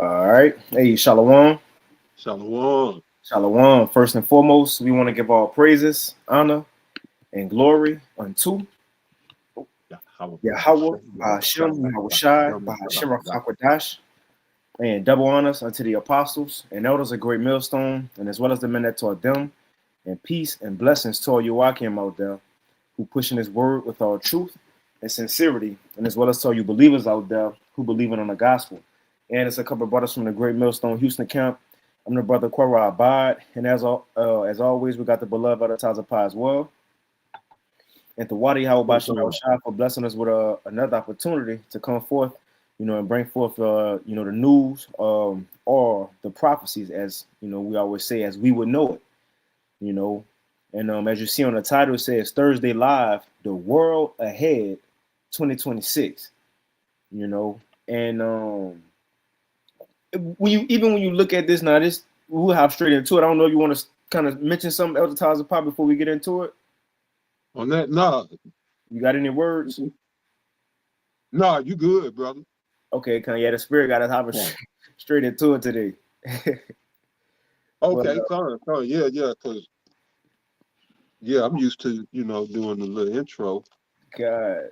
All right. Hey, Shalom. Shalom. Shalom. First and foremost, we want to give all praises, honor, and glory unto Yahweh, Bahashem, Yahushai, Bahashem Rafakwadash, and double honors unto the apostles and elders of Great Millstone, and as well as the men that taught them, and peace and blessings to all Joachim out there who pushing his word with all truth and sincerity, and as well as to all you believers out there who believe in on the gospel. And it's a couple of brothers from the Great Millstone Houston camp. I'm the brother Quara Abad, and as always, we got the beloved Atazapah as well. And to Wadi Hawabashim Shah for blessing us with another opportunity to come forth, and bring forth, the news or the prophecies, as we always say, as we would know it, you know. And as you see on the title, it says Thursday Live, The World Ahead 2026, And when you look at this now, we'll hop straight into it. I don't know if you want to kind of mention something else to Tazapah before we get into it. On that, nah. You got any words? Nah, you good, brother. Okay, the spirit got us hopping straight into it today. Okay, come on. Yeah, because I'm used to, doing the little intro. God.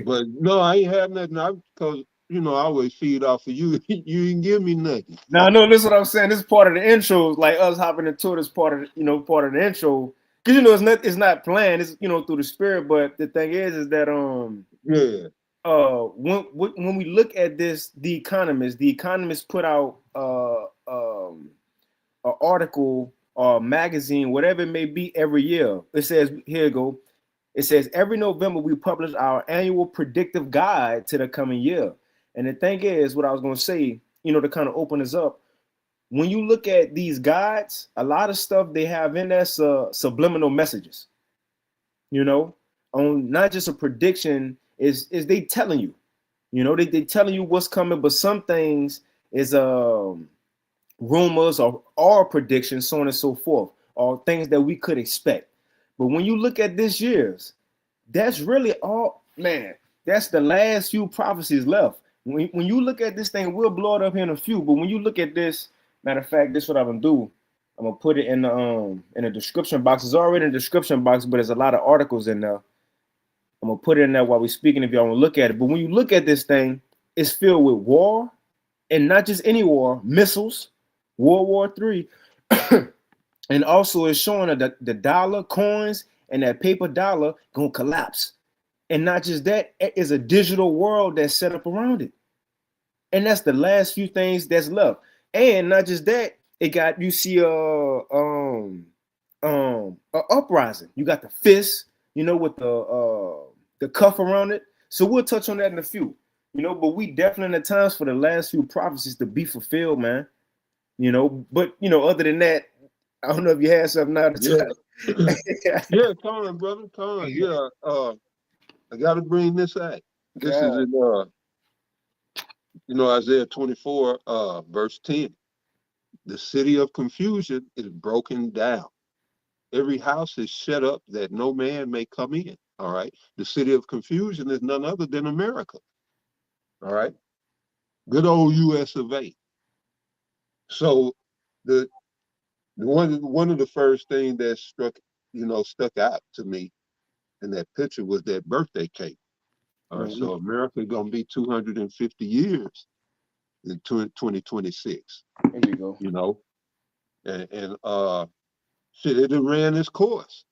But no, I ain't have nothing. Because, I always feed off of you. You didn't give me nothing. No, this is what I'm saying. This is part of the intro, like us hopping into it is part of the intro. Because it's not planned, it's through the spirit. But the thing is that when we look at this, the Economist put out an article or magazine, whatever it may be, every year. It says, here you go. It says every November we publish our annual predictive guide to the coming year. And the thing is, what I was going to say, to kind of open this up, when you look at these guides, a lot of stuff they have in there subliminal messages. On not just a prediction, is they telling you, they telling you what's coming, but some things is rumors or predictions, so on and so forth, or things that we could expect. But when you look at this year's, that's really all, man. That's the last few prophecies left. When you look at this thing, we'll blow it up here in a few. But when you look at this, matter of fact, this is what I'm gonna do. I'm gonna put it in the description box. It's already in the description box, but there's a lot of articles in there. I'm gonna put it in there while we're speaking if y'all want to look at it. But when you look at this thing, it's filled with war, and not just any war, missiles, World War III, and also it's showing that the dollar, coins, and that paper dollar gonna collapse. And not just that, it is a digital world that's set up around it. And that's the last few things that's left. And not just that, it got you see a uprising. You got the fist, with the cuff around it. So we'll touch on that in a few. But we definitely in the times for the last few prophecies to be fulfilled, man. But other than that, I don't know if you had something now to tell. Yeah, come on, brother. Come on. Yeah. I gotta bring this out. This is in Isaiah 24, verse 10. The city of confusion is broken down. Every house is shut up that no man may come in. All right. The city of confusion is none other than America. All right. Good old US of A. So the one of the first things that stuck out to me in that picture was that birthday cake. All right, so America gonna be 250 years in 2026. There you go. And shit, it ran its course.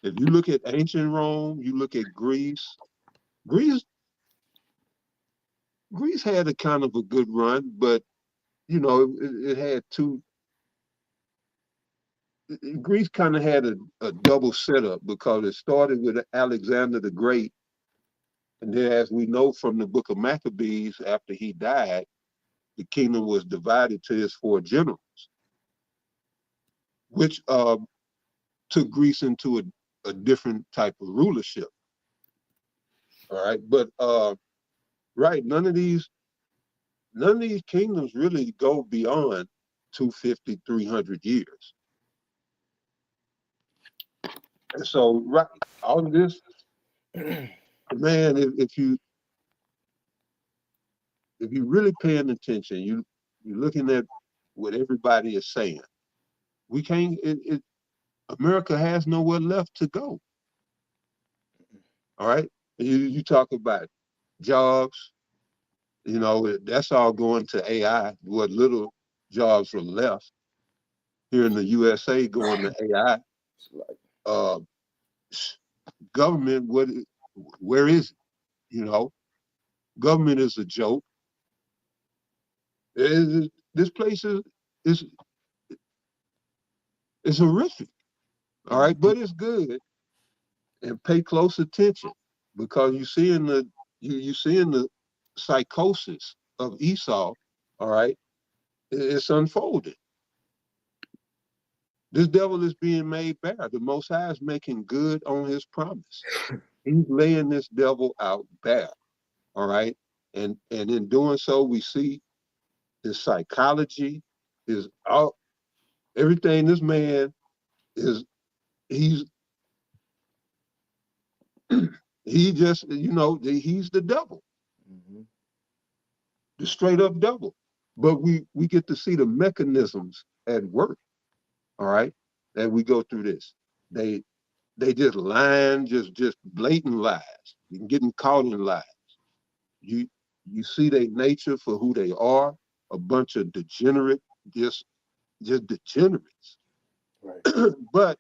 If you look at ancient Rome, you look at Greece. Greece had a kind of a good run, but it had two. Greece kind of had a double setup because it started with Alexander the Great, and then, as we know from the book of Maccabees, after he died, the kingdom was divided to his four generals, which took Greece into a different type of rulership. All right, but right, none of these kingdoms really go beyond 250, 300 years. And so, right, all of this, man, if you're really paying attention, you're looking at what everybody is saying. We can't. America has nowhere left to go. All right. You talk about jobs. That's all going to AI. What little jobs are left here in the USA going to AI. Uh, government, where is it? Government is a joke. This place is horrific. All right, but it's good. And pay close attention, because you seeing the psychosis of Esau. All right, it's unfolding. This devil is being made bare. The Most High is making good on his promise. He's laying this devil out bare. All right, and in doing so, we see his psychology, everything. This man is he's he just he's the devil, the straight up devil. But we get to see the mechanisms at work. All right, that we go through this. They just lying, just blatant lies, getting caught in lies. You see their nature for who they are, a bunch of degenerate, just degenerates. Right. But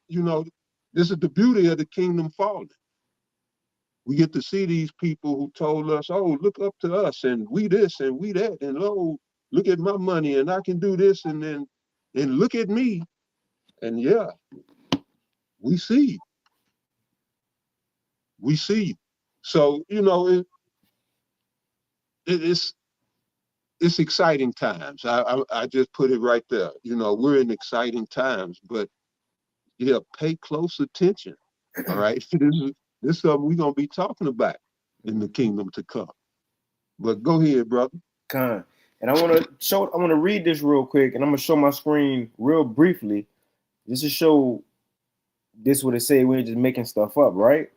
this is the beauty of the kingdom falling. We get to see these people who told us, "Oh, look up to us, and we this and we that, and oh, look at my money, and I can do this, and look at me." And yeah, we see. So it's exciting times. I just put it right there. We're in exciting times, but yeah, pay close attention. All right, this is something we're gonna be talking about in the kingdom to come. But go ahead, brother. Con. And I want to read this real quick, and I'm gonna show my screen real briefly, just to show this what it say. We ain't just making stuff up, right?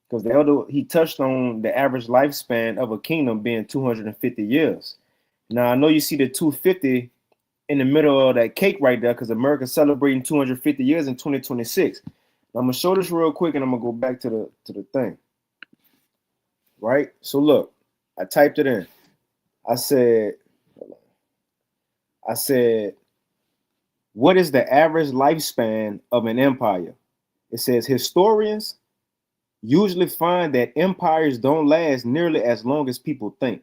Because the elder, he touched on the average lifespan of a kingdom being 250 years. Now I know you see the 250 in the middle of that cake right there, because America's celebrating 250 years in 2026. I'm gonna show this real quick, and I'm gonna go back to the thing. Right. So look, I typed it in. I said, what is the average lifespan of an empire? It says historians usually find that empires don't last nearly as long as people think.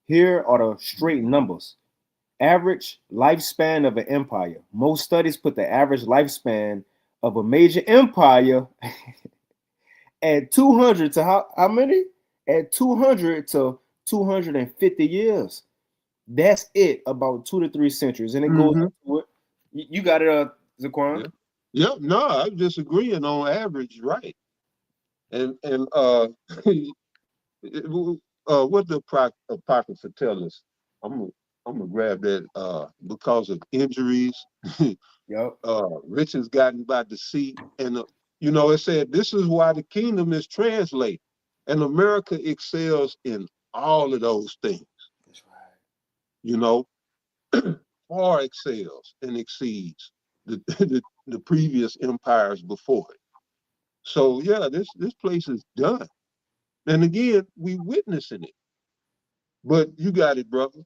Here are the straight numbers. Average lifespan of an empire. Most studies put the average lifespan of a major empire at 200 to how many? At 200 to 250 years. That's it, about 2 to 3 centuries. And it goes into it. You got it, Zaquan? Yeah, no, I'm just agreeing on average, right? And what the Apocrypha tell us? I'm gonna grab that because of injuries. Yep. Riches gotten by deceit, and it said this is why the kingdom is translated, and America excels in all of those things. That's right. Far excels and exceeds the previous empires before it. So yeah, this place is done, and again, we witnessing it. But you got it, brother.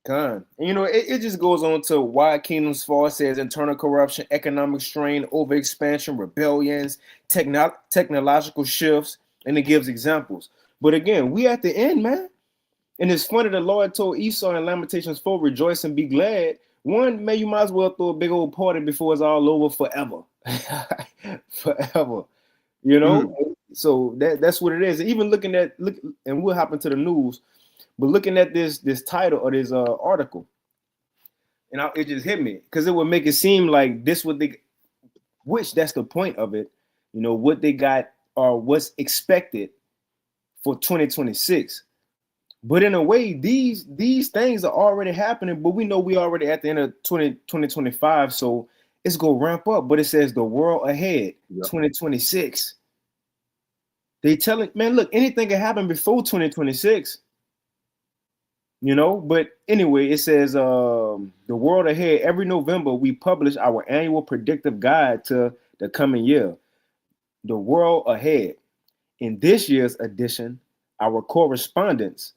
And it just goes on to why kingdoms fall. It says internal corruption, economic strain, overexpansion, rebellions, technological shifts, and it gives examples. But again, we at the end, man. And it's funny, the Lord told Esau in Lamentations 4, rejoice and be glad. One, man, you might as well throw a big old party before it's all over forever. Forever. So that's what it is. Even look, and we'll hop into the news. But looking at this title or this article, and it just hit me because it would make it seem like this which that's the point of it, what they got or what's expected for 2026. But in a way, these things are already happening, but we know we already at the end of 2025, so it's going to ramp up. But it says the world ahead, 2026. They telling, man, look, anything can happen before 2026. You know, but anyway, it says the world ahead. Every November, we publish our annual predictive guide to the coming year, the world ahead. In this year's edition, our correspondents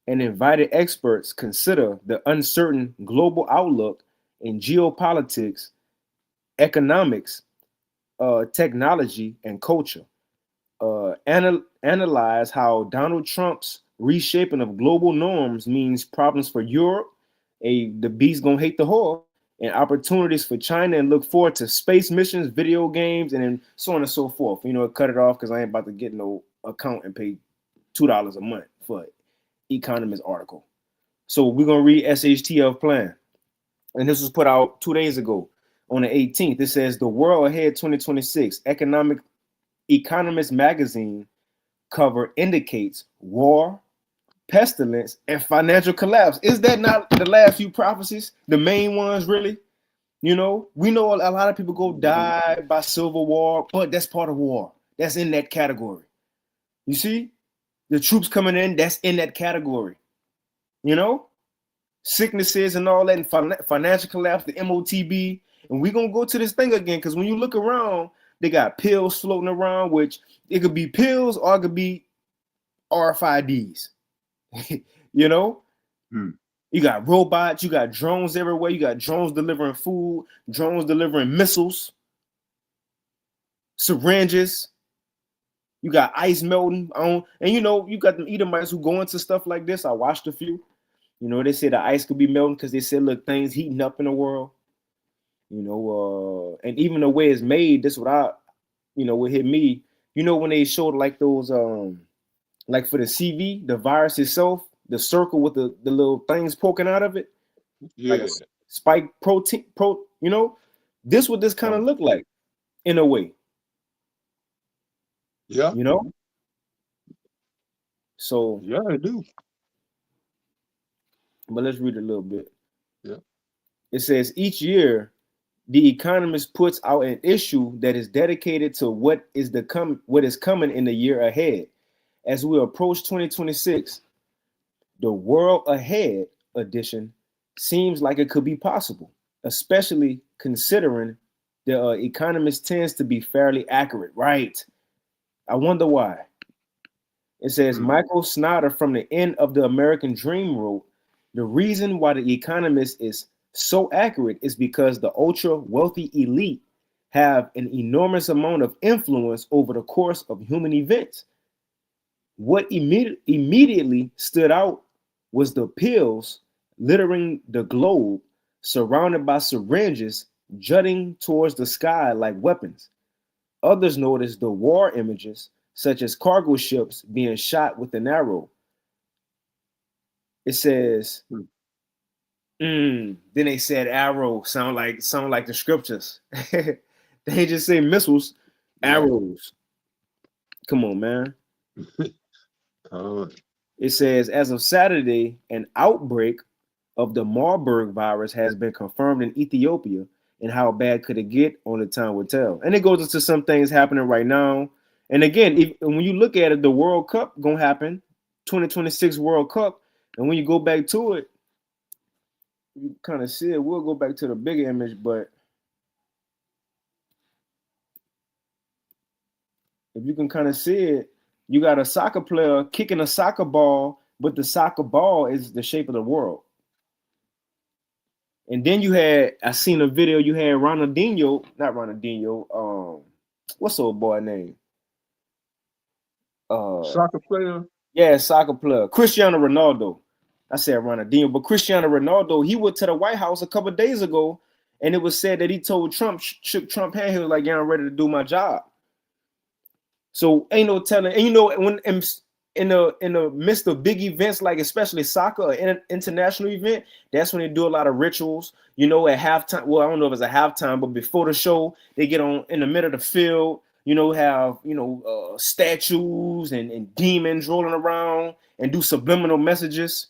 and invited experts consider the uncertain global outlook in geopolitics, economics, technology, and culture. Analyze how Donald Trump's reshaping of global norms means problems for Europe, the beast gonna hate the whore, and opportunities for China, and look forward to space missions, video games, and then so on and so forth. You know, cut it off because I ain't about to get no account and pay $2 a month for Economist article. So we're gonna read SHTF plan, and this was put out 2 days ago on the 18th. It says the world ahead 2026 Economist magazine cover indicates war, pestilence, and financial collapse. Is that not the last few prophecies? The main ones, really? You know, we know a lot of people go die by civil war, but that's part of war. That's in that category. You see? The troops coming in, that's in that category. You know? Sicknesses and all that, and financial collapse, the MOTB. And we're going to go to this thing again, because when you look around, they got pills floating around, which it could be pills or it could be RFIDs. You know? You got robots, you got drones everywhere, you got drones delivering food, drones delivering missiles, syringes, you got ice melting on, and you know, you got them Edomites who go into stuff like this. I watched a few. You know, they say the ice could be melting because they said, look, things heating up in the world. You know, and even the way it's made, this what what hit me. You know, when they showed like those like for the CV, the virus itself, the circle with the little things poking out of it, like a spike protein, you know, this what this kind of look like in a way. Yeah. You know? So yeah, I do. But let's read a little bit. Yeah. It says each year, The Economist puts out an issue that is dedicated to what is coming in the year ahead. As we approach 2026, the World Ahead edition seems like it could be possible, especially considering the Economist tends to be fairly accurate, right? I wonder why. It says Michael Snyder from the End of the American Dream wrote, the reason why the Economist is so accurate is because the ultra wealthy elite have an enormous amount of influence over the course of human events. What immediately stood out was the pills littering the globe, surrounded by syringes jutting towards the sky like weapons. Others noticed the war images, such as cargo ships being shot with an arrow. It says, then they said arrow, sound like the scriptures. They just say missiles, arrows. Come on, man. It says, as of Saturday, an outbreak of the Marburg virus has been confirmed in Ethiopia. And how bad could it get? Only time will tell. And it goes into some things happening right now. And again, when you look at it, the World Cup gonna happen, 2026 World Cup. And when you go back to it, you kind of see it. We'll go back to the bigger image, but if you can kind of see it, you got a soccer player kicking a soccer ball, but the soccer ball is the shape of the world. And then I seen a video, you had not Ronaldinho, what's old boy name? Soccer player? Yeah, soccer player. Cristiano Ronaldo. I said Ronaldinho, but Cristiano Ronaldo, he went to the White House a couple of days ago, and it was said that he told Trump, shook Trump hand, he was like, yeah, I'm ready to do my job. So ain't no telling. And you know, when in the midst of big events, like especially soccer or international event, that's when they do a lot of rituals. You know, at halftime. Well, I don't know if it's a halftime, but before the show, they get on in the middle of the field. You know, have statues and demons rolling around and do subliminal messages.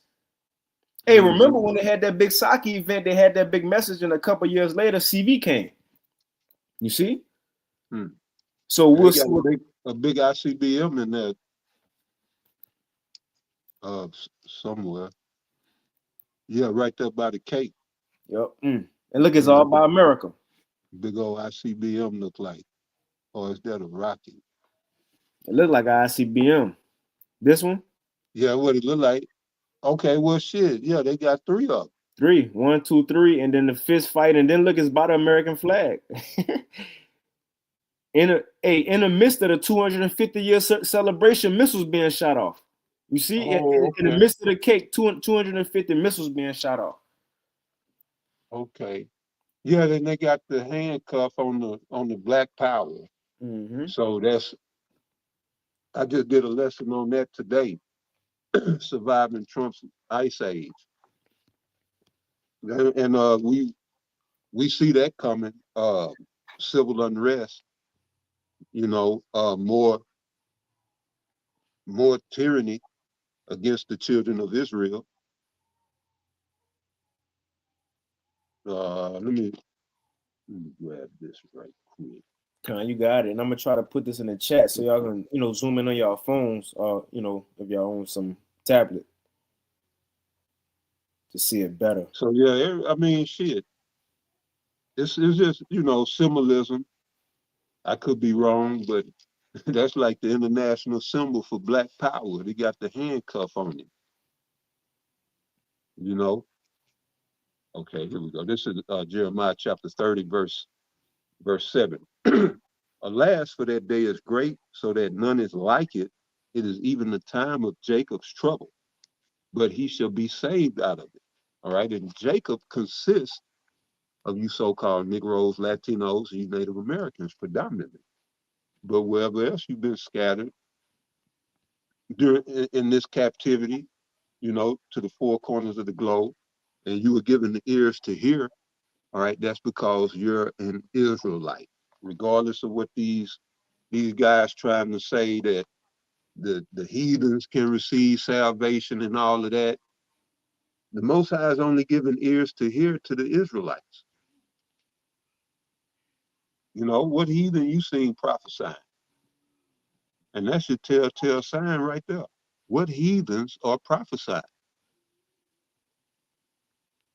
Hey, remember when they had that big soccer event? They had that big message, and a couple years later, CV came. You see? So we'll see a big ICBM in there somewhere. Yeah, right there by the Cape. Yep. And look, it's And all what the by America. big old ICBM look like? Or is that a rocket? It look like ICBM. This one, Yeah, what it look like? Okay, well, shit. Yeah, they got 3 of them. three, one, two, three, and then the fist fight, and then look, it's by the American flag. In the midst of the 250-year celebration, missiles being shot off. You see, Oh, in the okay. midst of the cake, 250 missiles being shot off. Okay. Yeah, then they got the handcuff on the Black Power. Mm-hmm. So I just did a lesson on that today, surviving Trump's ice age. And we see that coming, civil unrest, more tyranny against the children of Israel. Let me grab this right quick. You got it. And I'm gonna try to put this in the chat so y'all can, zoom in on y'all phones, or if y'all own some tablet to see it better. So yeah, I mean, shit. It's just symbolism. I could be wrong, but that's like the international symbol for Black Power. They got the handcuff on it. You know. Okay, here we go. This is Jeremiah chapter 30, verse 7. Alas, for that day is great, so that none is like it. It is even the time of Jacob's trouble, but he shall be saved out of it. All right, and Jacob consists of you so-called Negroes, Latinos, you Native Americans predominantly. But wherever else you've been scattered in this captivity, to the 4 corners of the globe, and you were given the ears to hear, all right, that's because you're an Israelite. Regardless of what these guys trying to say that the heathens can receive salvation and all of that, the Most High is only giving ears to hear to the Israelites. What heathen you seen prophesying? And that's your telltale sign right there. What heathens are prophesying?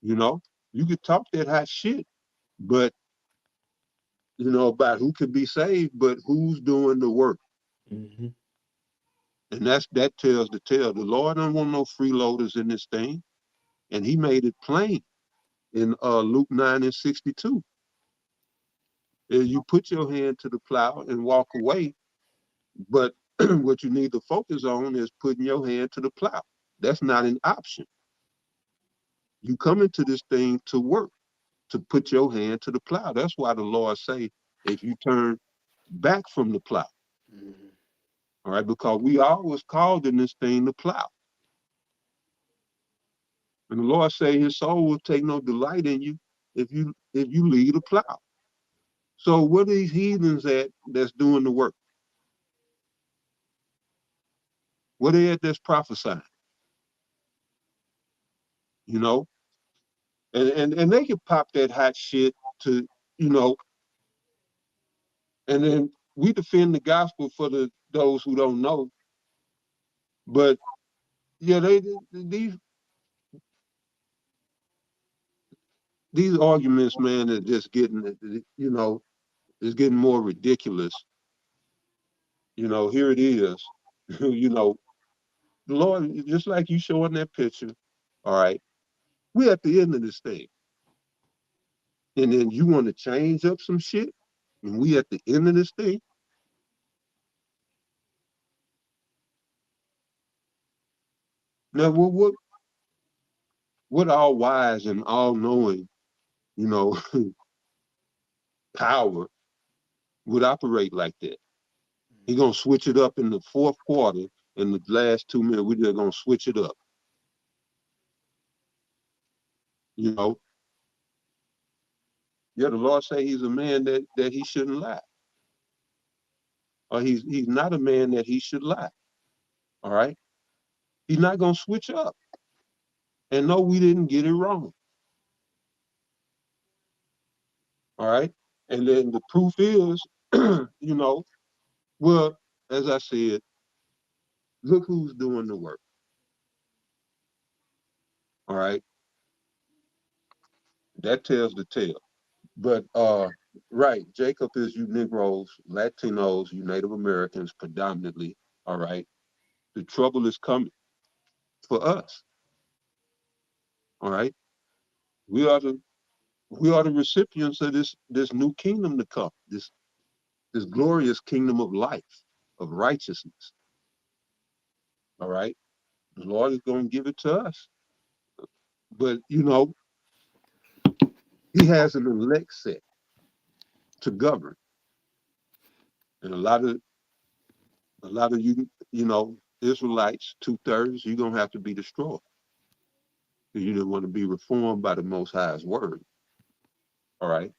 You could talk that hot shit, but about who can be saved, but who's doing the work. Mm-hmm. And that tells the tale. The Lord don't want no freeloaders in this thing. And he made it plain in Luke 9:62. You put your hand to the plow and walk away, but what you need to focus on is putting your hand to the plow. That's not an option. You come into this thing to work, to put your hand to the plow. That's why the Lord say, if you turn back from the plow, Mm-hmm. all right, because we always called in this thing to plow. And the Lord say his soul will take no delight in you if you lead a plow. So what are these heathens at that's doing the work? What are they at that's prophesying? You know? And they can pop that hot shit to, you know, and then we defend the gospel for those who don't know. But yeah, these arguments, man, are just getting, it's getting more ridiculous. Here it is. The Lord, just like you showing that picture, all right, we're at the end of this thing. And then you want to change up some shit, and we at the end of this thing. Now, what all wise and all knowing, you know, power would operate like that? He gonna switch it up in the fourth quarter. In the last 2 minutes, we're just gonna switch it up. You know, yeah, the Lord say he's a man that he shouldn't lie, or he's not a man that he should lie. All right, he's not gonna switch up. And no, we didn't get it wrong. All right, and then the proof is, well, as I said, look who's doing the work. All right, That tells the tale. But right, Jacob is you Negroes, Latinos, you Native Americans predominantly. All right. The trouble is coming for us. All right. We are the recipients of this new kingdom to come, this glorious kingdom of life, of righteousness. All right. The Lord is going to give it to us. But he has an elect set to govern. And a lot of Israelites, 2/3, you're gonna have to be destroyed. You didn't want to be reformed by the Most High's word. All right.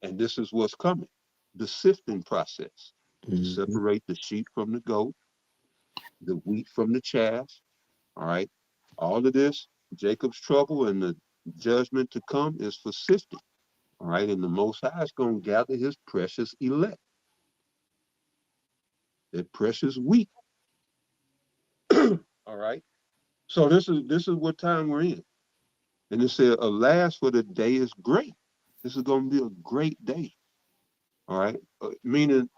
And this is what's coming. The sifting process to separate the sheep from the goat, the wheat from the chaff. All right. All of this, Jacob's trouble and the judgment to come is for sifting. All right. And the Most High is going to gather his precious elect, their precious wheat. All right. So this is what time we're in. And it said, alas, for the day is great. This is going to be a great day. All right. Meaning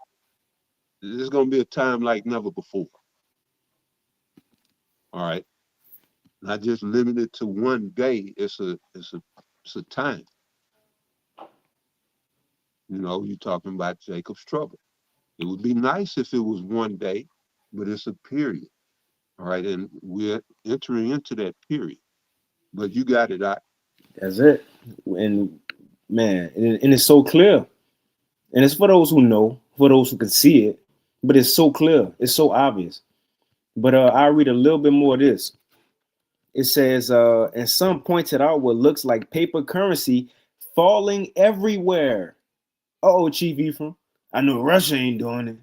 there's going to be a time like never before. All right. Not just limited to one day. It's a time. You're talking about Jacob's trouble. It would be nice if it was one day, but it's a period. All right. And we're entering into that period. But you got it. That's it. And man, and it's so clear. And it's for those who know, for those who can see it, but it's so clear. It's so obvious. But I'll read a little bit more of this. It says, and some pointed out what looks like paper currency falling everywhere. Uh-oh, Chief Ephraim. I know Russia ain't doing it.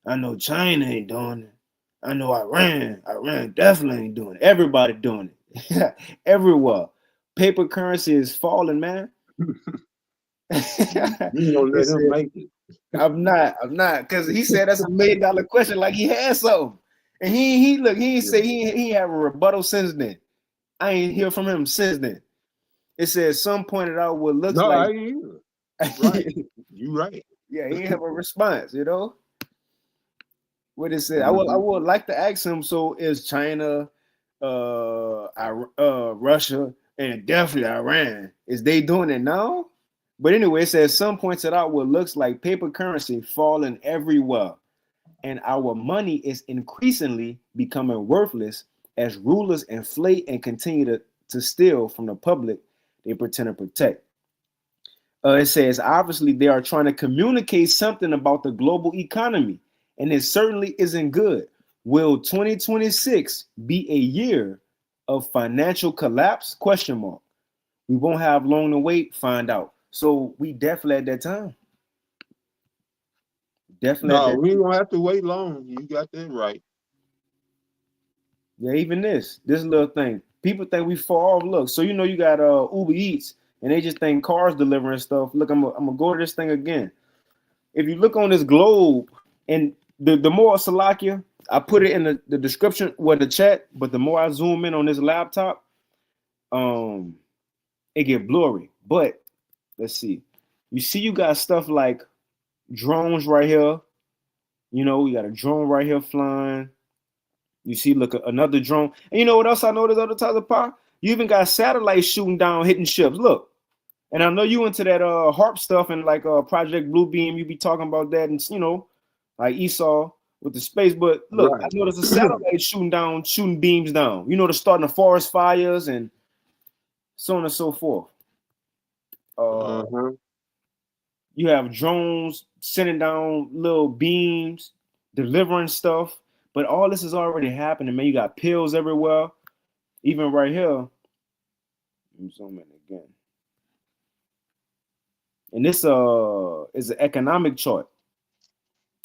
I know China ain't doing it. I know Iran definitely ain't doing it. Everybody doing it. Everywhere. Paper currency is falling, man. You don't let him make it. I'm not, because he said that's $1 million question, like he had something. And he ain't say he have a rebuttal since then. I ain't hear from him since then. It says some pointed out what looks like. I ain't either. Right. You right. Yeah, he ain't have a response, What it said. I would like to ask him, so is China, Russia, and definitely Iran, is they doing it now? But anyway, it says some pointed out what looks like paper currency falling everywhere, and our money is increasingly becoming worthless as rulers inflate and continue to steal from the public they pretend to protect. It says obviously they are trying to communicate something about the global economy, and it certainly isn't good. Will 2026 be a year of financial collapse? ? We won't have long to wait. Find out. So we definitely at that time. Definitely. No, we don't have to wait long. You got that right. Yeah, even this little thing. People think we fall off. Look, so you got Uber Eats, and they just think cars delivering stuff. Look, I'm gonna go to this thing again. If you look on this globe, and the more Salakia, I put it in the description with the chat, but the more I zoom in on this laptop, it get blurry. But let's see. You got stuff like drones right here. We got a drone right here flying. You see, look, another drone. And you know what else I noticed other times of power? You even got satellites shooting down, hitting ships. Look. And I know you into that HARP stuff and like Project Bluebeam. You be talking about that and, like Esau with the space. But look, right. I noticed a satellite shooting beams down. They're starting the forest fires and so on and so forth. You have drones sending down little beams, delivering stuff. But all this is already happening, man. You got pills everywhere. Even right here. Let me zoom in again. And this is an economic chart.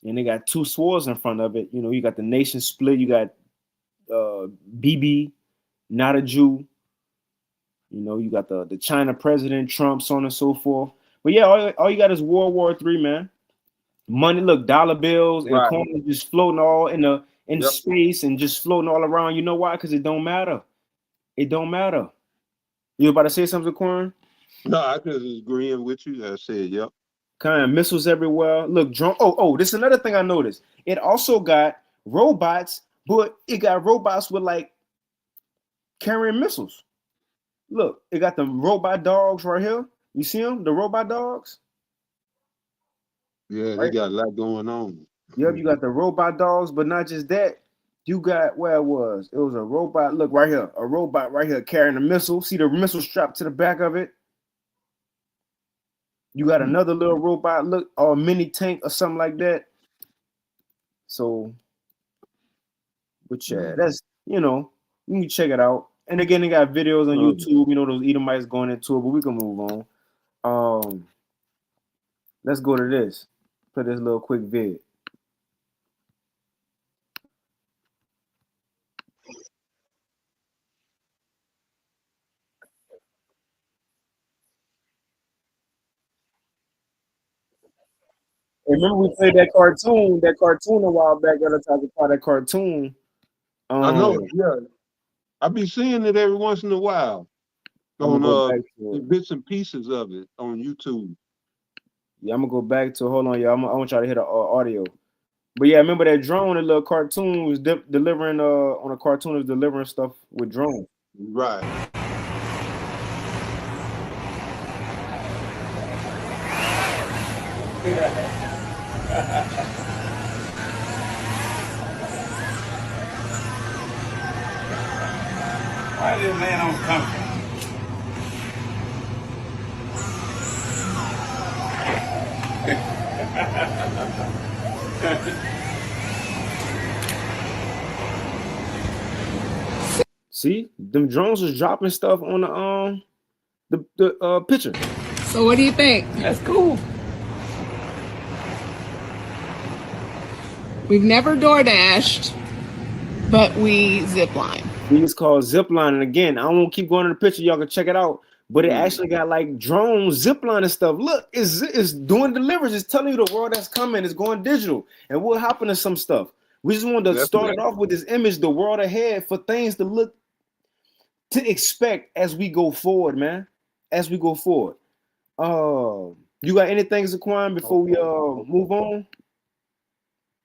And they got two swords in front of it. You got the nation split. You got Bibi, not a Jew. You got the China president, Trump, so on and so forth. But yeah, all you got is World War III, man. Money, look, dollar bills and coins just floating all in space and just floating all around. You know why? Because it don't matter. It don't matter. You about to say something, Quan? No, I just agreeing with you. I said, yep. Kind of missiles everywhere. Look, drone. Oh, this is another thing I noticed. It also got robots, but it got robots with like carrying missiles. Look, it got the robot dogs right here. You see them? The robot dogs? Yeah, they Right? got a lot going on. Yep, you got the robot dogs, but not just that. You got where it was. It was a robot. Look right here. A robot right here carrying a missile. See the missile strapped to the back of it? You got another little robot, look, or a mini tank or something like that. So, but yeah, that's, you can check it out. And again, they got videos on YouTube, those Edomites going into it, but we can move on. Let's go to this. Put this little quick vid. Remember we played that cartoon a while back. That I talked about that cartoon. I know, yeah. I be seeing it every once in a while I'm gonna go back to it. Bits and pieces of it on YouTube. Yeah, I'm gonna go back to. Hold on, y'all. I want y'all to hear the audio. But yeah, remember that drone? The little cartoon was delivering. On a cartoon was delivering stuff with drones. Right. Why did man on country? See, them drones was dropping stuff on the picture. So what do you think? That's cool. We've never door dashed, but we zip line. It's called zip line. And again, I won't keep going to the picture. Y'all can check it out. But it actually got like drone zip line and stuff. Look, it's doing deliveries. It's telling you the world that's coming. It's going digital. And we'll hop into some stuff. We just wanted to start it off with this image, the world ahead, for things to expect as we go forward, man. As we go forward. You got anything, Zaquan, before we move on?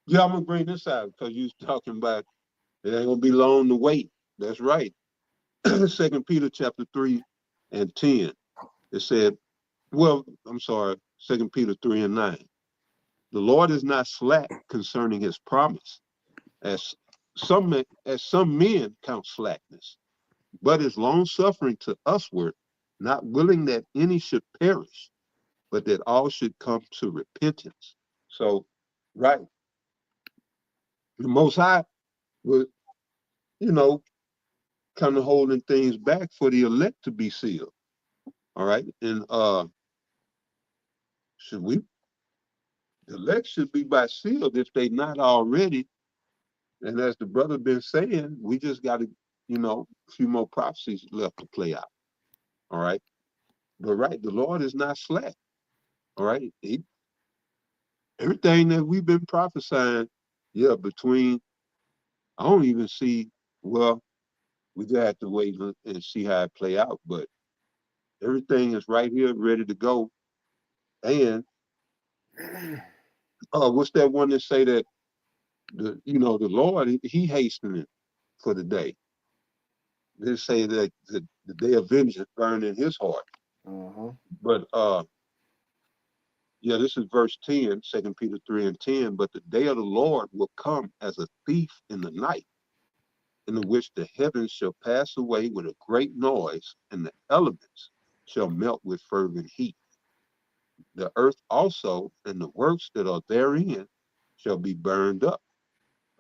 Yeah, I'm gonna bring this out because you was talking about it ain't gonna be long to wait. That's right. 2 Peter chapter 3 and 10. It said, well, I'm sorry, 2 Peter 3 and 9. The Lord is not slack concerning his promise, as some men count slackness, but is long suffering to usward, not willing that any should perish, but that all should come to repentance. So, right. The Most High was, kind of holding things back for the elect to be sealed. All right. And the elect should be by sealed if they not already. And as the brother been saying, we just got to, a few more prophecies left to play out. All right. But right, the Lord is not slack. All right. Everything that we've been prophesying, I don't even see, well, we just have to wait and see how it play out. But everything is right here, ready to go. And what's that one that say that the Lord, he hastening for the day. They say that the day of vengeance burn in his heart. But this is verse 10, 2 Peter 3 and 10. But the day of the Lord will come as a thief in the night, in which the heavens shall pass away with a great noise, and the elements shall melt with fervent heat. The earth also and the works that are therein shall be burned up.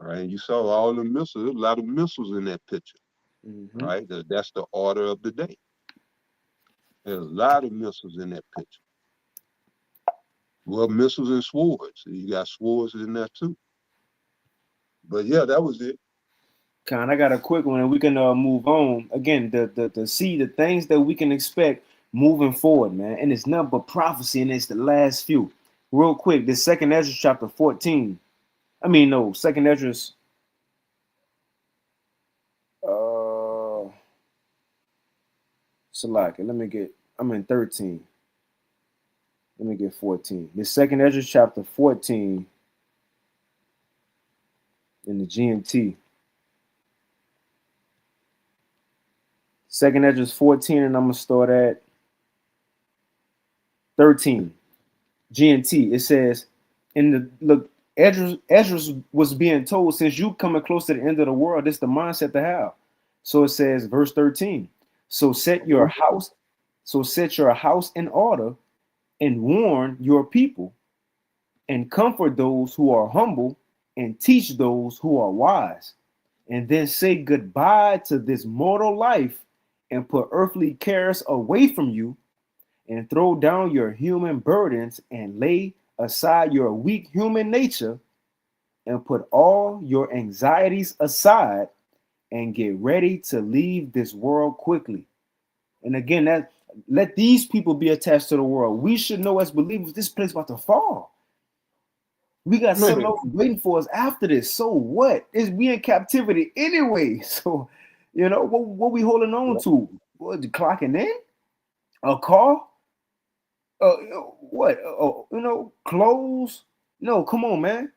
All right, and you saw all the missiles, a lot of missiles in that picture. All right, that's the order of the day. There's a lot of missiles in that picture. Well, missiles and swords. You got swords in there too. But yeah, that was it. I got a quick one, and we can move on. Again, the see the things that we can expect moving forward, man. And it's nothing but prophecy, and it's the last few. Real quick, this 2nd Ezra chapter 14. I mean, no, 2nd Ezra's. Salaki. Let me get. I'm in 13. Let me get 14. The second Ezra chapter 14 in the GMT. Second Ezra 14, and I'm gonna start at 13. GNT. It says, in the look, Ezra was being told, since you coming close to the end of the world, this is the mindset to have. So it says, verse 13. So set your house in order and warn your people and comfort those who are humble and teach those who are wise. And then say goodbye to this mortal life and put earthly cares away from you and throw down your human burdens and lay aside your weak human nature and put all your anxieties aside and get ready to leave this world quickly. And again, that let these people be attached to the world. We should know as believers this place about to fall. We got something else waiting for us after this. So what? We in captivity anyway. So, what we holding on to? What, clocking in? A car? What? Clothes? No, come on, man.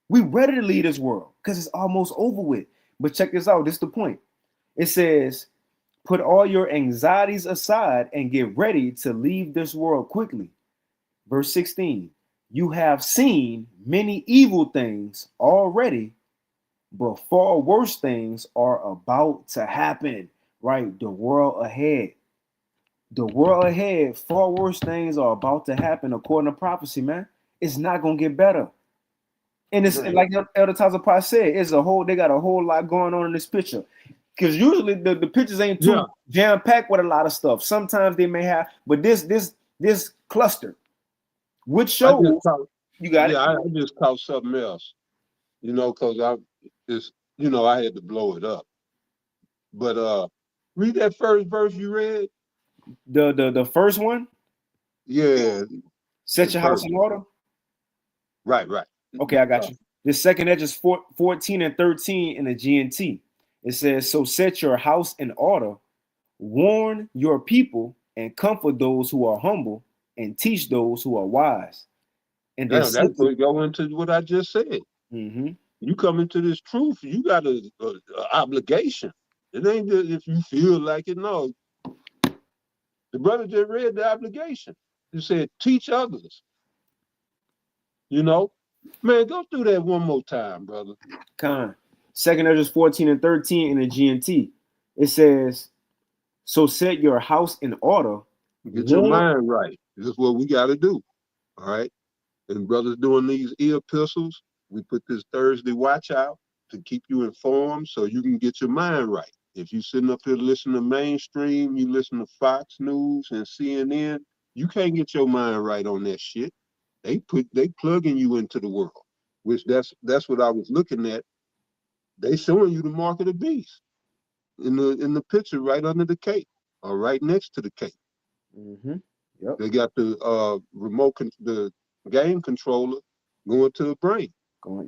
We ready to leave this world because it's almost over with. But check this out. This is the point. It says, put all your anxieties aside and get ready to leave this world quickly. Verse 16. You have seen many evil things already, but far worse things are about to happen. Right? The world ahead. The world ahead, far worse things are about to happen according to prophecy, man. It's not gonna get better. And it's like Elder Tazapah said, they got a whole lot going on in this picture. Because usually the pictures ain't too jam-packed with a lot of stuff. Sometimes they may have, but this cluster, which shows you got it. I just caught something else, because I had to blow it up. But read that first verse you read. The first one? Yeah. Set your house in order. Right. Okay, I got you. The second edge is 14 and 13 in the GNT. It says, so set your house in order, warn your people, and comfort those who are humble, and teach those who are wise. And then that's what go into what I just said. Mm-hmm. You come into this truth, you got a obligation. It ain't just if you feel like it. No. The brother just read the obligation. He said, teach others. Man, go through that one more time, brother. Second Ezra 14 and 13 in the GNT. It says, so set your house in order. Get your mind right. This is what we got to do. All right. And brothers doing these epistles, we put this Thursday watch out to keep you informed so you can get your mind right. If you sitting up here listening to mainstream, you listen to Fox News and CNN, you can't get your mind right on that shit. They plugging you into the world, which that's what I was looking at. They showing you the mark of the beast in the picture right under the cape or right next to the cape. Mm-hmm. Yep. They got the the game controller going to the brain. Yep.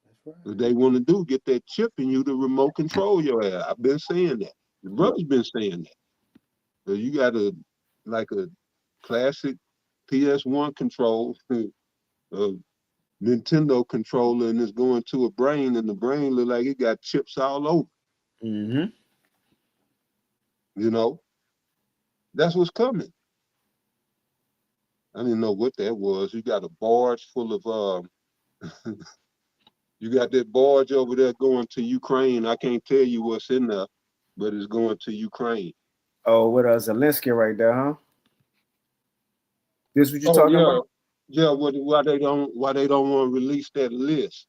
That's right. What they want to do, get that chip in you to remote control your ass. I've been saying that. The brother's been saying that. So you got a classic PS1 control, Nintendo controller, and it's going to a brain, and the brain look like it got chips all over. Mm-hmm. That's what's coming. I didn't know what that was. You got a barge full of you got that barge over there going to Ukraine. I can't tell you what's in there, but it's going to Ukraine. Oh, with Zelensky right there, huh? This what you talking about? Yeah, why they don't want to release that list?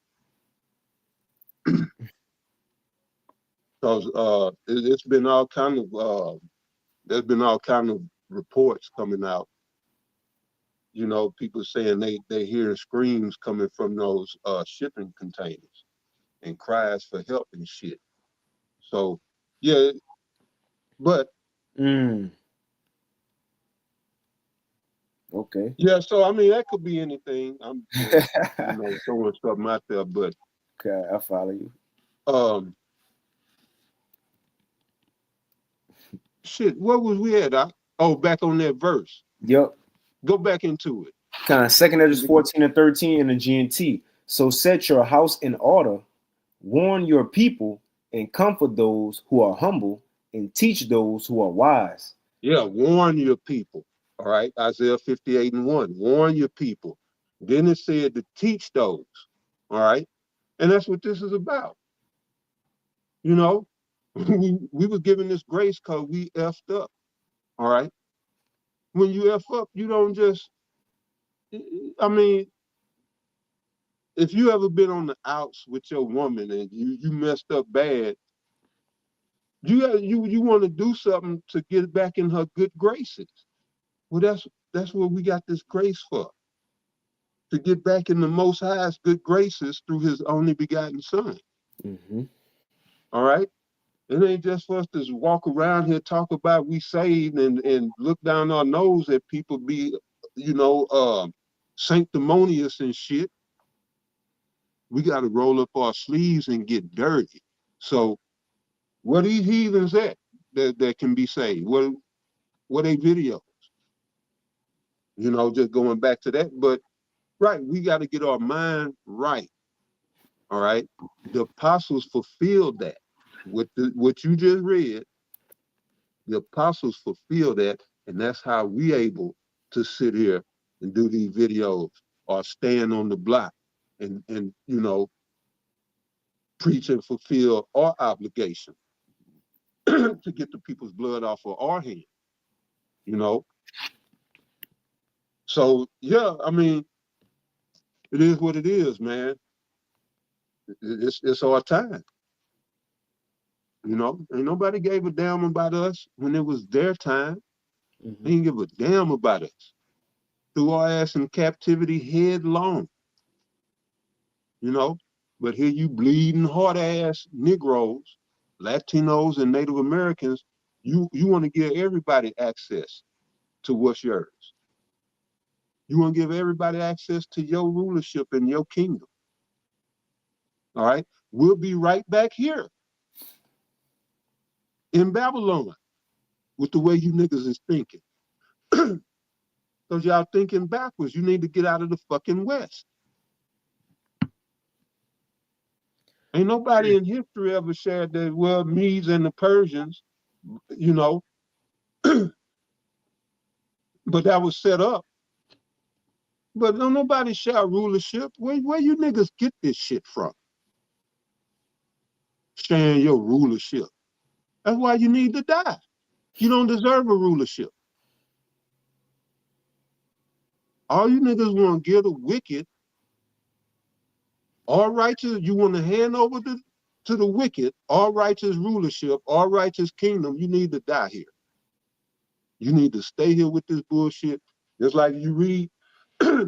Because it's been all kind of there's been all kind of reports coming out. People saying they hear screams coming from those shipping containers and cries for help and shit. So yeah, but okay. Yeah, so I mean that could be anything. I'm throwing something out there, but okay, I follow you. Shit, what was we at? Oh, back on that verse. Yep. Go back into it. Kind of 2 Esdras 14 and 13 in the GNT. So set your house in order, warn your people, and comfort those who are humble, and teach those who are wise. Yeah, warn your people. All right, Isaiah 58 and 1. Warn your people. Then it said to teach those. All right, and that's what this is about. You know, we were given this grace because we effed up. All right, when you F up, you don't just, I mean, if you ever been on the outs with your woman and you messed up bad, you want to do something to get back in her good graces. Well, that's what we got this grace for, to get back in the Most High's good graces through His only begotten Son. Mm-hmm. All right, it ain't just for us to walk around here talk about we saved and look down our nose at people be, sanctimonious and shit. We got to roll up our sleeves and get dirty. So, what these heathens at that can be saved? What they videos? Just going back to that. But right, we got to get our mind right. All right, the apostles fulfilled that. What you just read, the apostles fulfilled that, and that's how we able to sit here and do these videos or stand on the block and preach and fulfill our obligation to get the people's blood off of our hands. So yeah, I mean, it is what it is, man. It's our time. Ain't nobody gave a damn about us when it was their time. Mm-hmm. They didn't give a damn about us. Threw our ass in captivity headlong. But here you bleeding hard ass Negroes, Latinos, and Native Americans, you want to give everybody access to what's yours. You want to give everybody access to your rulership and your kingdom. All right? We'll be right back here in Babylon with the way you niggas is thinking. Because y'all thinking backwards. You need to get out of the fucking West. Ain't nobody in history ever shared that, well, Medes and the Persians, but that was set up. But don't nobody share rulership. Where you niggas get this shit from? Sharing your rulership. That's why you need to die. You don't deserve a rulership. All you niggas want to give the wicked, all righteous, you want to hand over to the wicked, all righteous rulership, all righteous kingdom, you need to die here. You need to stay here with this bullshit. Just like you read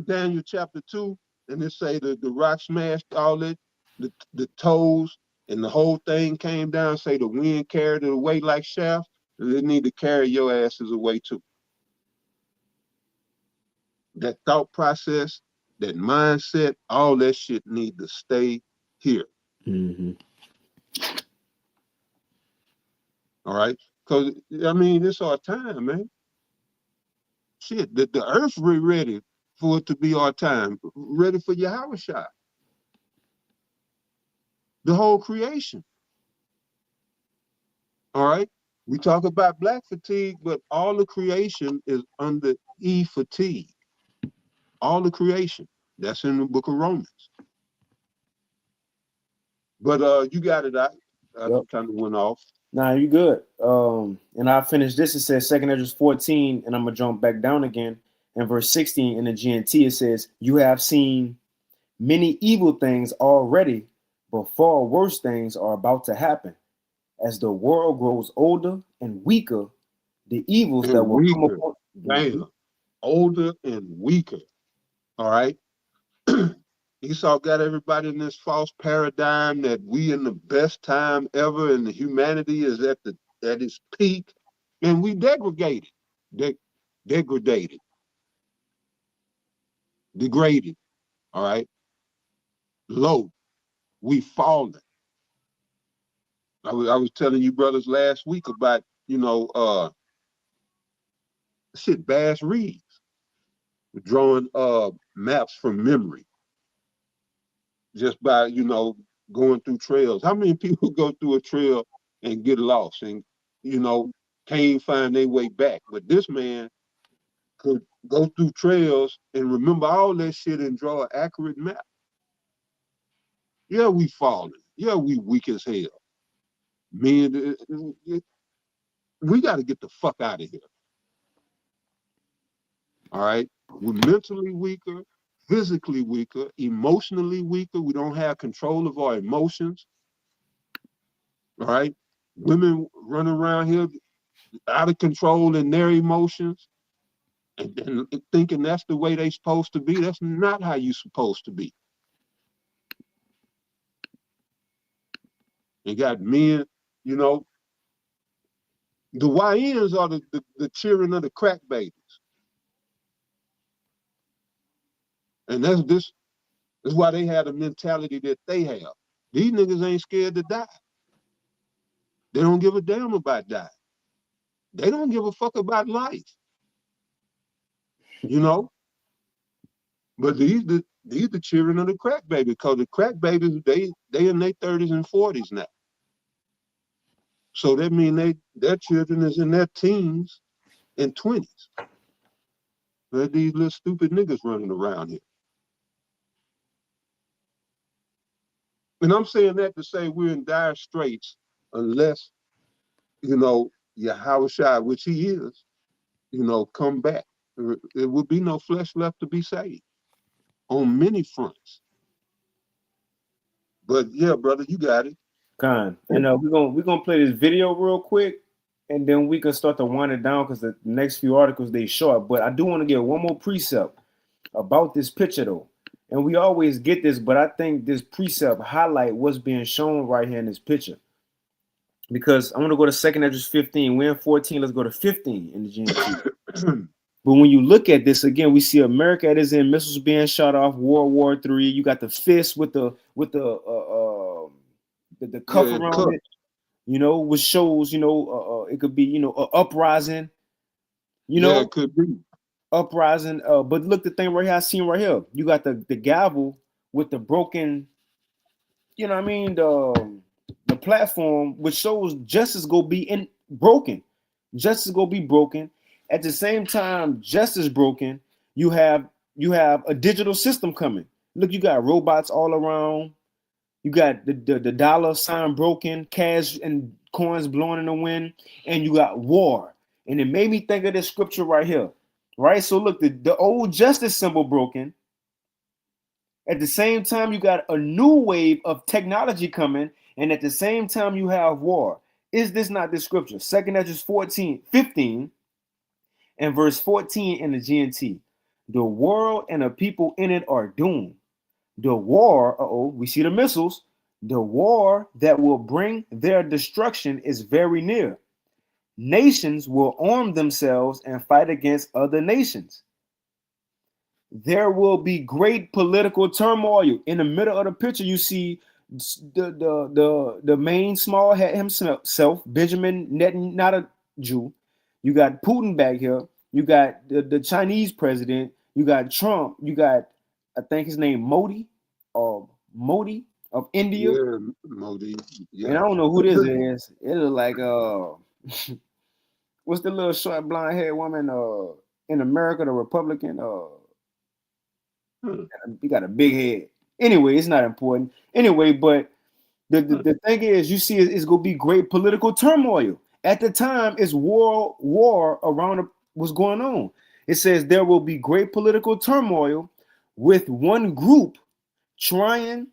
Daniel chapter 2, and it say the rock smashed all it, the toes, and the whole thing came down, say the wind carried it away like shaft, they need to carry your asses away too. That thought process, that mindset, all that shit need to stay here. Mm-hmm. All right? Because, I mean, it's our time, man. Shit, the earth's ready for it to be our time, ready for Yahushua. The whole creation. All right? We talk about black fatigue, but all the creation is under E fatigue. All the creation. That's in the book of Romans. But you got it. I kind of went off. Nah, you good. And I finished this. It says 2 Esdras 14, and I'm gonna jump back down again. In verse 16 in the GNT, it says, "You have seen many evil things already, but far worse things are about to happen. As the world grows older and weaker, the evils that will come upon." Damn. Older and weaker. All right. Esau got everybody in this false paradigm that we in the best time ever and the humanity is at its peak, and we degraded, degraded, all right, low, we fallen. I was telling you brothers last week about Bass Reeves drawing maps from memory just by going through trails. How many people go through a trail and get lost and can't find their way back? But this man could go through trails and remember all that shit and draw an accurate map. Yeah, we falling. Yeah, we weak as hell. Man, we got to get the fuck out of here. All right? We're mentally weaker, physically weaker, emotionally weaker. We don't have control of our emotions. All right? Women running around here out of control in their emotions and thinking that's the way they're supposed to be. That's not how you're supposed to be. You got men, the YNs are the children of the crack babies. And that's why they have the mentality that they have. These niggas ain't scared to die. They don't give a damn about dying. They don't give a fuck about life. But these the children of the crack baby, because the crack babies, they in their 30s and 40s now. So that means their children is in their teens and 20s. They're these little stupid niggas running around here. And I'm saying that to say we're in dire straits unless, Yahushua, which he is, come back. There would be no flesh left to be saved on many fronts. But yeah, brother, you got it. Con. And we're gonna play this video real quick, and then we can start to wind it down because the next few articles they short. But I do want to get one more precept about this picture though. And we always get this, but I think this precept highlight what's being shown right here in this picture. Because I want to go to 2nd Esdras 15. We're in 14. Let's go to 15 in the GMT. But when you look at this again, we see America at its end, missiles being shot off, World War III. You got the fist with the cuff around it, which shows, it could be, an uprising, Yeah, it could be. Uprising. But look, the thing right here, I seen right here, you got the gavel with the broken, the platform, which shows justice go be broken. Justice go be broken. At the same time, justice broken, you have a digital system coming. Look, you got robots all around. You got the dollar sign broken, cash and coins blowing in the wind, and you got war. And it made me think of this scripture right here. Right? So look, the old justice symbol broken. At the same time, you got a new wave of technology coming, and at the same time, you have war. Is this not the scripture? 2nd Esdras 15, and verse 14 in the GNT. The world and the people in it are doomed. The war, we see the missiles. The war that will bring their destruction is very near. Nations will arm themselves and fight against other nations. There will be great political turmoil. In the middle of the picture, you see the main small hat himself, Benjamin Netanyahu. You got Putin back here. You got the Chinese president. You got Trump. You got, I think his name Modi of India. Yeah, Modi. Yeah. And I don't know who this is. It looks like what's the little short blonde haired woman in America, the Republican? He got a big head. Anyway, it's not important. Anyway, but the thing is, you see, it's gonna be great political turmoil. At the time, it's war around what's going on. It says there will be great political turmoil with one group trying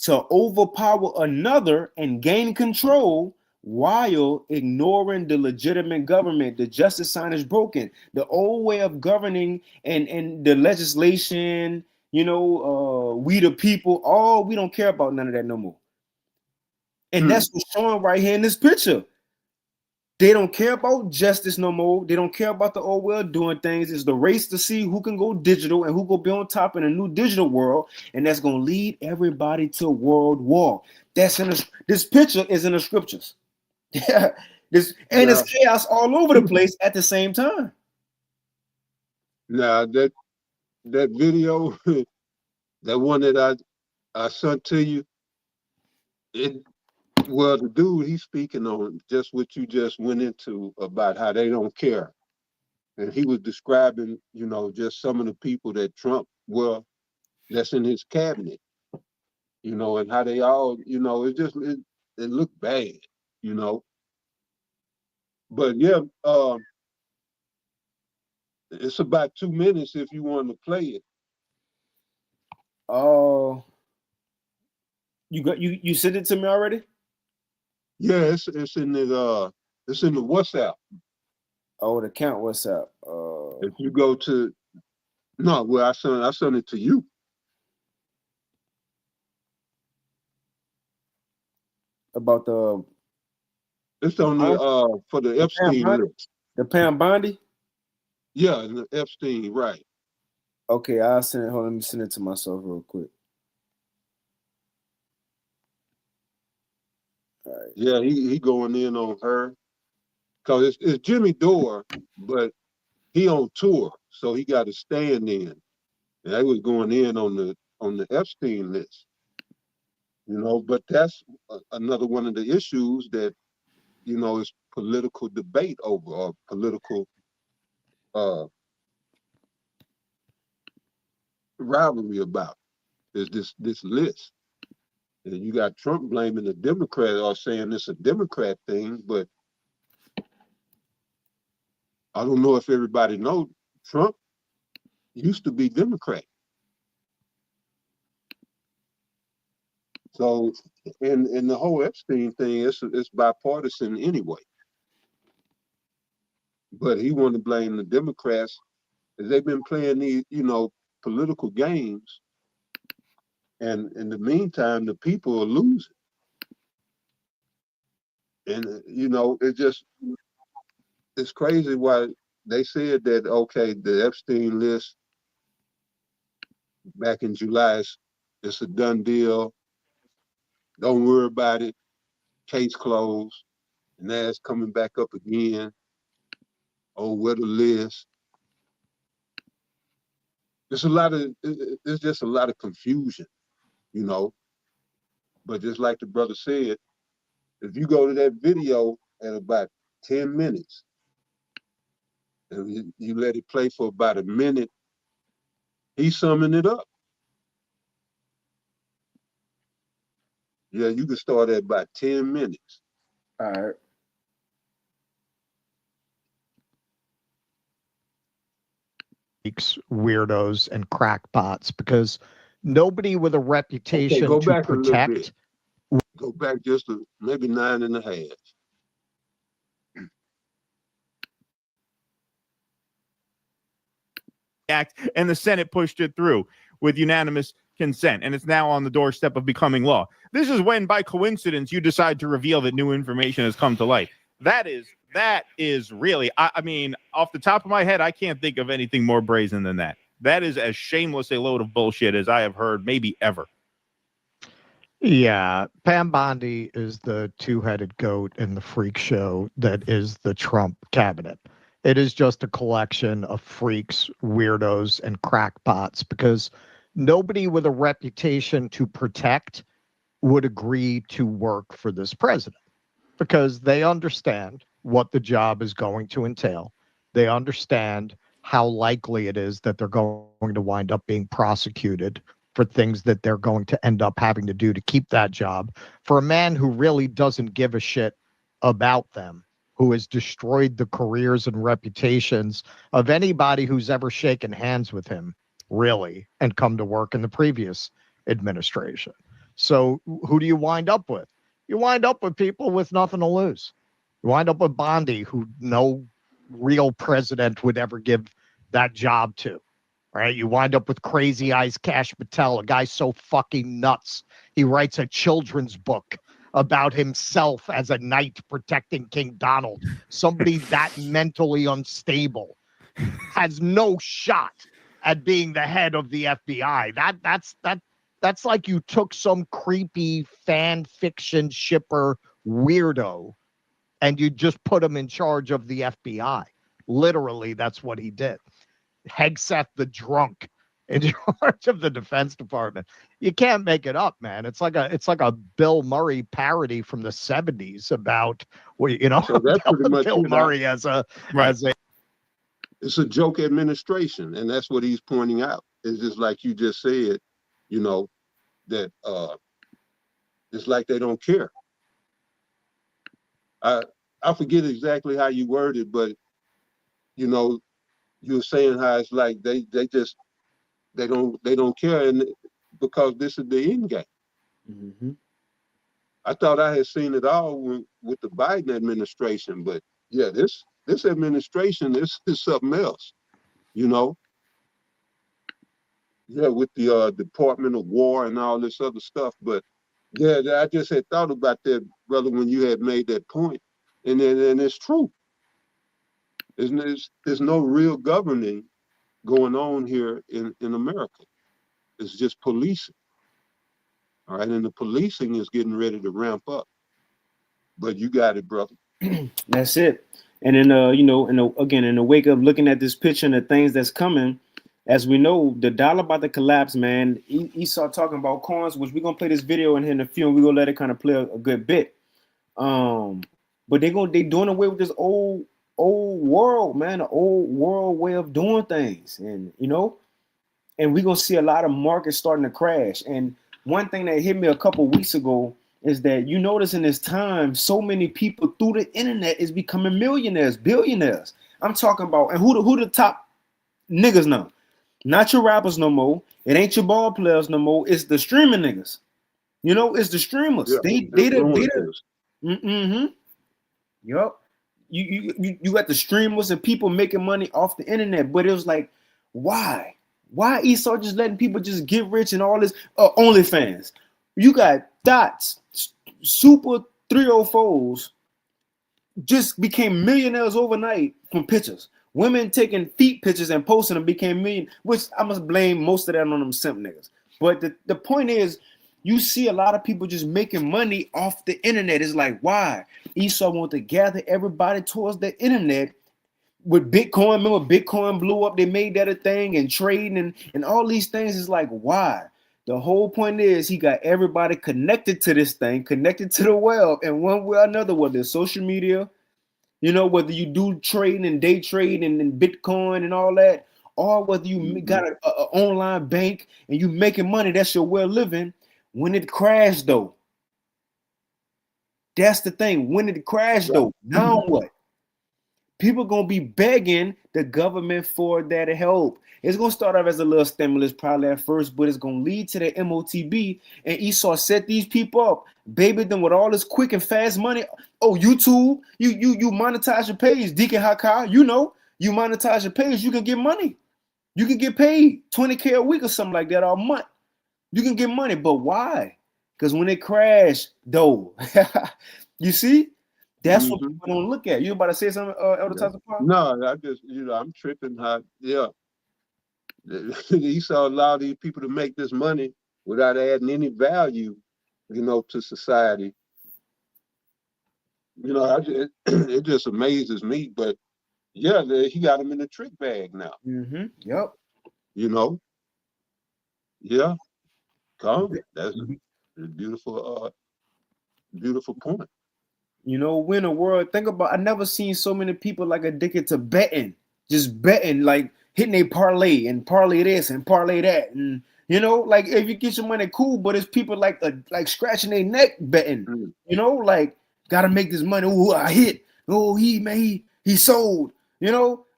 to overpower another and gain control while ignoring the legitimate government. The justice sign is broken. The old way of governing and the legislation, we the people, we don't care about none of that no more. And that's what's showing right here in this picture. They don't care about justice no more. They don't care about the old way of doing things. It's the race to see who can go digital and who will be on top in a new digital world. And that's going to lead everybody to world war. This picture is in the scriptures. It's chaos all over the place at the same time. Now that video, that one that I sent to you, the dude he's speaking on just what you just went into about how they don't care. And he was describing, just some of the people that Trump, that's in his cabinet, and how they all, it looked bad, But yeah, it's about 2 minutes if you want to play it. Oh, you sent it to me already? Yeah, it's in the WhatsApp. Oh, the account WhatsApp. If you go to I sent it to you. About the It's on the for the Epstein list. The Pam Bondi? Yeah, the Epstein, right. Okay, I'll send it. Hold on, let me send it to myself real quick. All right. Yeah, he going in on her. Cause it's Jimmy Dore, but he on tour, so he got to stand in. And they was going in on the Epstein list. But that's another one of the issues that, is political debate over, or political rivalry about, is this list. And you got Trump blaming the Democrat, or saying it's a Democrat thing, but I don't know if everybody knows Trump used to be Democrat. So, in the whole Epstein thing, it's bipartisan anyway. But he wanted to blame the Democrats, because they've been playing these, political games. And in the meantime, the people are losing. And, it's crazy why they said that, okay, the Epstein list back in July, it's a done deal. Don't worry about it. Case closed. And now it's coming back up again. Oh, where the list? There's just a lot of confusion, But just like the brother said, if you go to that video at about 10 minutes, and you let it play for about a minute, he's summing it up. Yeah, you can start at about 10 minutes. All right. Weirdos and crackpots, because nobody with a reputation go to back protect. Go back just maybe 9.5. Act, and the Senate pushed it through with unanimous consent, and it's now on the doorstep of becoming law. This is when, by coincidence, you decide to reveal that new information has come to light. That is really, I mean, off the top of my head, I can't think of anything more brazen than that. That is as shameless a load of bullshit as I have heard maybe ever. Yeah, Pam Bondi is the two-headed goat in the freak show that is the Trump cabinet. It is just a collection of freaks, weirdos, and crackpots, because nobody with a reputation to protect would agree to work for this president, because they understand what the job is going to entail. They understand how likely it is that they're going to wind up being prosecuted for things that they're going to end up having to do to keep that job, for a man who really doesn't give a shit about them, who has destroyed the careers and reputations of anybody who's ever shaken hands with him, really, and come to work in the previous administration. So who do you wind up with? You wind up with people with nothing to lose. You wind up with Bondi, who no real president would ever give that job to. Right? You wind up with Crazy Eyes Cash Patel, a guy so fucking nuts. He writes a children's book about himself as a knight protecting King Donald. Somebody that mentally unstable has no shot at being the head of the FBI. That's like you took some creepy fan fiction shipper weirdo and you just put him in charge of the FBI. Literally, that's what he did. Hegseth the drunk in charge of the Defense Department. You can't make it up, man. It's like a Bill Murray parody from the 70s about So that's pretty much Bill it. Murray as a It's a joke administration, and that's what he's pointing out. It's just like you just said, that it's like they don't care. I forget exactly how you worded, but you were saying how it's like they don't care, and because this is the end game. Mm-hmm. I thought I had seen it all with the Biden administration, but yeah, this administration is something else, Yeah, with the Department of War and all this other stuff. But yeah, I just had thought about that, brother, when you had made that point, and it's true. There's no real governing going on here in America. It's just policing. All right, and the policing is getting ready to ramp up. But you got it, brother. That's it. And then, again, in the wake of looking at this picture and the things that's coming, as we know, the dollar about to collapse, man. Esau talking about coins, which we're going to play this video in here in a few, and we're going to let it kind of play a good bit. But they doing away with this old world, man, the old world way of doing things. And, and we're going to see a lot of markets starting to crash. And one thing that hit me a couple weeks ago is that you notice in this time, so many people through the internet is becoming millionaires, billionaires. I'm talking about, and who the top niggas now? Not your rappers no more. It ain't your ball players no more. It's the streaming niggas. It's the streamers. Yeah, they Yup. You got the streamers and people making money off the internet, but it was like, why? Why Esau just letting people just get rich and all this? OnlyFans. You got Dots, Super 304s just became millionaires overnight from pictures. Women taking feet pictures and posting them became million, which I must blame most of that on them simp niggas. But the point is, you see a lot of people just making money off the internet. It's like, why? Esau want to gather everybody towards the internet with Bitcoin. Remember Bitcoin blew up, they made that a thing, and trading and all these things. Is like, why? The whole point is he got everybody connected to this thing, connected to the web, and one way or another, whether it's social media, whether you do trading and day trade and Bitcoin and all that, or whether you got an online bank and you making money, that's your way of living. When it crashed, though, that's the thing. When it crashed, though, now what? People gonna be begging the government for that help. It's gonna start off as a little stimulus probably at first, but it's gonna lead to the MOTB. And Esau set these people up, baby them with all this quick and fast money. Oh, YouTube, you monetize your page, Deacon Hakar, you monetize your page, you can get money. You can get paid $20K a week or something like that, or a month. You can get money, but why? Because when it crashed, though, you see, that's what people don't look at. You about to say something, Elder Tazapar? No, I just, I'm tripping. Esau allowed these people to make this money without adding any value, to society. It just amazes me. But yeah, he got them in the trick bag now. Mm-hmm. Yep. Yeah. That's a beautiful, beautiful point. We're in a world, think about, I never seen so many people like addicted to betting, just betting, like hitting a parlay and parlay this and parlay that. And, like if you get your money, cool, but it's people like scratching their neck betting, like got to make this money. Oh, I hit. Oh, he sold,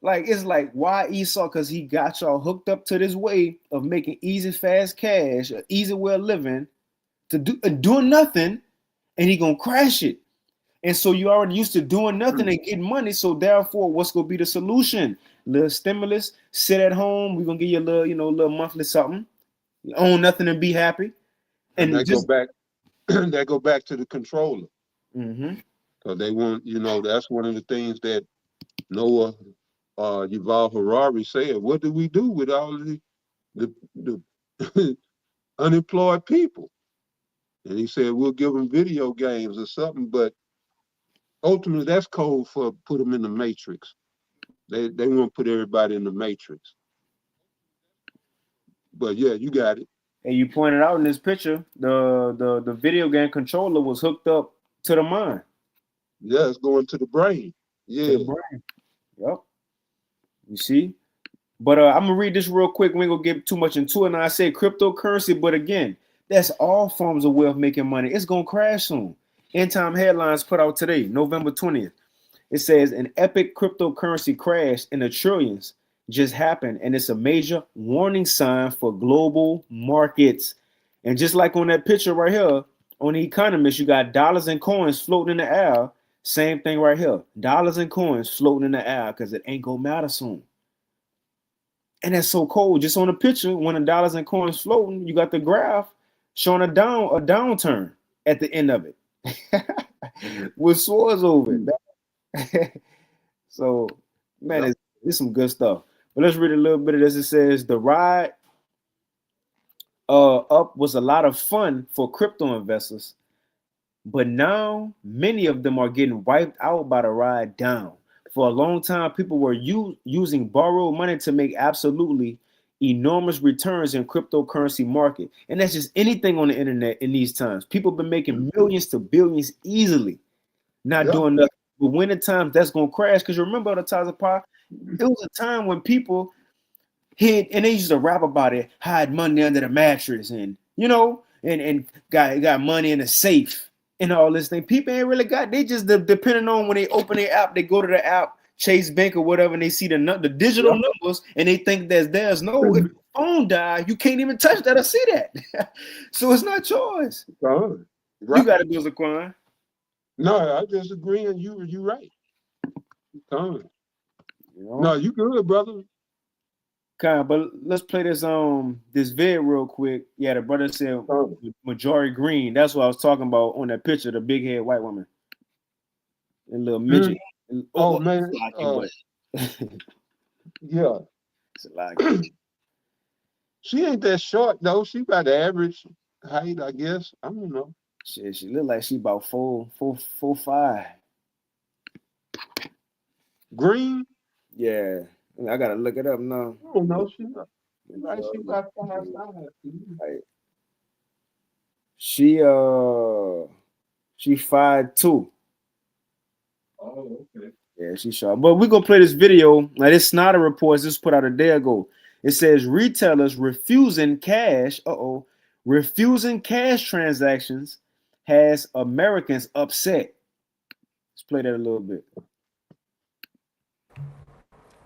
like, it's like, why Esau? Because he got y'all hooked up to this way of making easy, fast cash, an easy way of living, to doing nothing, and he gonna crash it. And so you already used to doing nothing and getting money. So therefore, what's gonna be the solution? Little stimulus, sit at home. We're gonna give you a little, little monthly something. You own nothing and be happy. And that go back to the controller. Mm-hmm. So they want, that's one of the things that Noah Yuval Harari said. What do we do with all of the unemployed people? And he said, we'll give them video games or something, but ultimately that's code for put them in the matrix. They want to put everybody in the matrix. But yeah, you got it. And you pointed out in this picture, the video game controller was hooked up to the mind. Yeah, it's going to the brain. Yeah. To the brain. Yep. You see? But I'm gonna read this real quick. We ain't gonna get too much into it. Now I say cryptocurrency, but again, that's all forms of wealth making money. It's gonna crash soon. End Time Headlines put out today, November 20th. It says an epic cryptocurrency crash in the trillions just happened, and it's a major warning sign for global markets. And just like on that picture right here, on The Economist, you got dollars and coins floating in the air. Same thing right here. Dollars and coins floating in the air because it ain't gonna matter soon. And that's so cold. Just on the picture, when the dollars and coins floating, you got the graph showing a downturn at the end of it. With swords over it. So, man, it's some good stuff. But let's read a little bit of this. It says the ride up was a lot of fun for crypto investors, but now many of them are getting wiped out by the ride down. For a long time, people were using borrowed money to make absolutely enormous returns in cryptocurrency market. And that's just anything on the internet in these times. People have been making millions to billions easily, not doing nothing. But when the times that's going to crash, because you remember the times of power, it was a time when people hid, and they used to rap about it, hide money under the mattress and, and got money in a safe. And all this thing, people ain't really got. They just depending on when they open their app, they go to the app, Chase Bank or whatever, and they see the digital numbers, and they think that's theirs. No, if your phone died, you can't even touch that or see that. So it's not yours. Right. You got to do Zaquan. No, I just agree, and you right. No, you good, brother. But let's play this vid real quick. Yeah, the brother said Majority Green. That's what I was talking about on that picture, the big head white woman. And little midget. Oh man. Yeah. She ain't that short though. She about the average height, I guess. I don't know. She look like she about 4'5". Green? Yeah. I gotta look it up now. I don't know. She about 5'5". Right. She 5'2". Oh, okay. Yeah, she's sharp. But we're gonna play this video. Now, this Snyder Reports just put out a day ago. It says retailers refusing cash. Refusing cash transactions has Americans upset. Let's play that a little bit.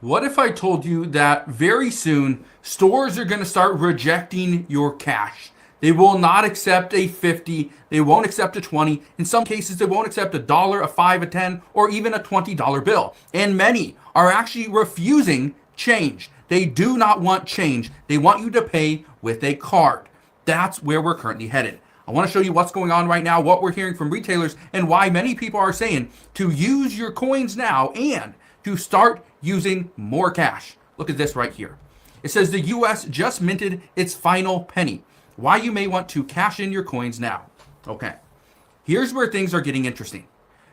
What if I told you that very soon stores are going to start rejecting your cash? They will not accept a 50. They won't accept a 20. In some cases, they won't accept $1, a $5, a $10, or even a $20 bill. And many are actually refusing change. They do not want change. They want you to pay with a card. That's where we're currently headed. I want to show you what's going on right now, what we're hearing from retailers, and why many people are saying to use your coins now and to start using more cash. Look at this right here. It says the US just minted its final penny. Why you may want to cash in your coins now. Okay, here's where things are getting interesting.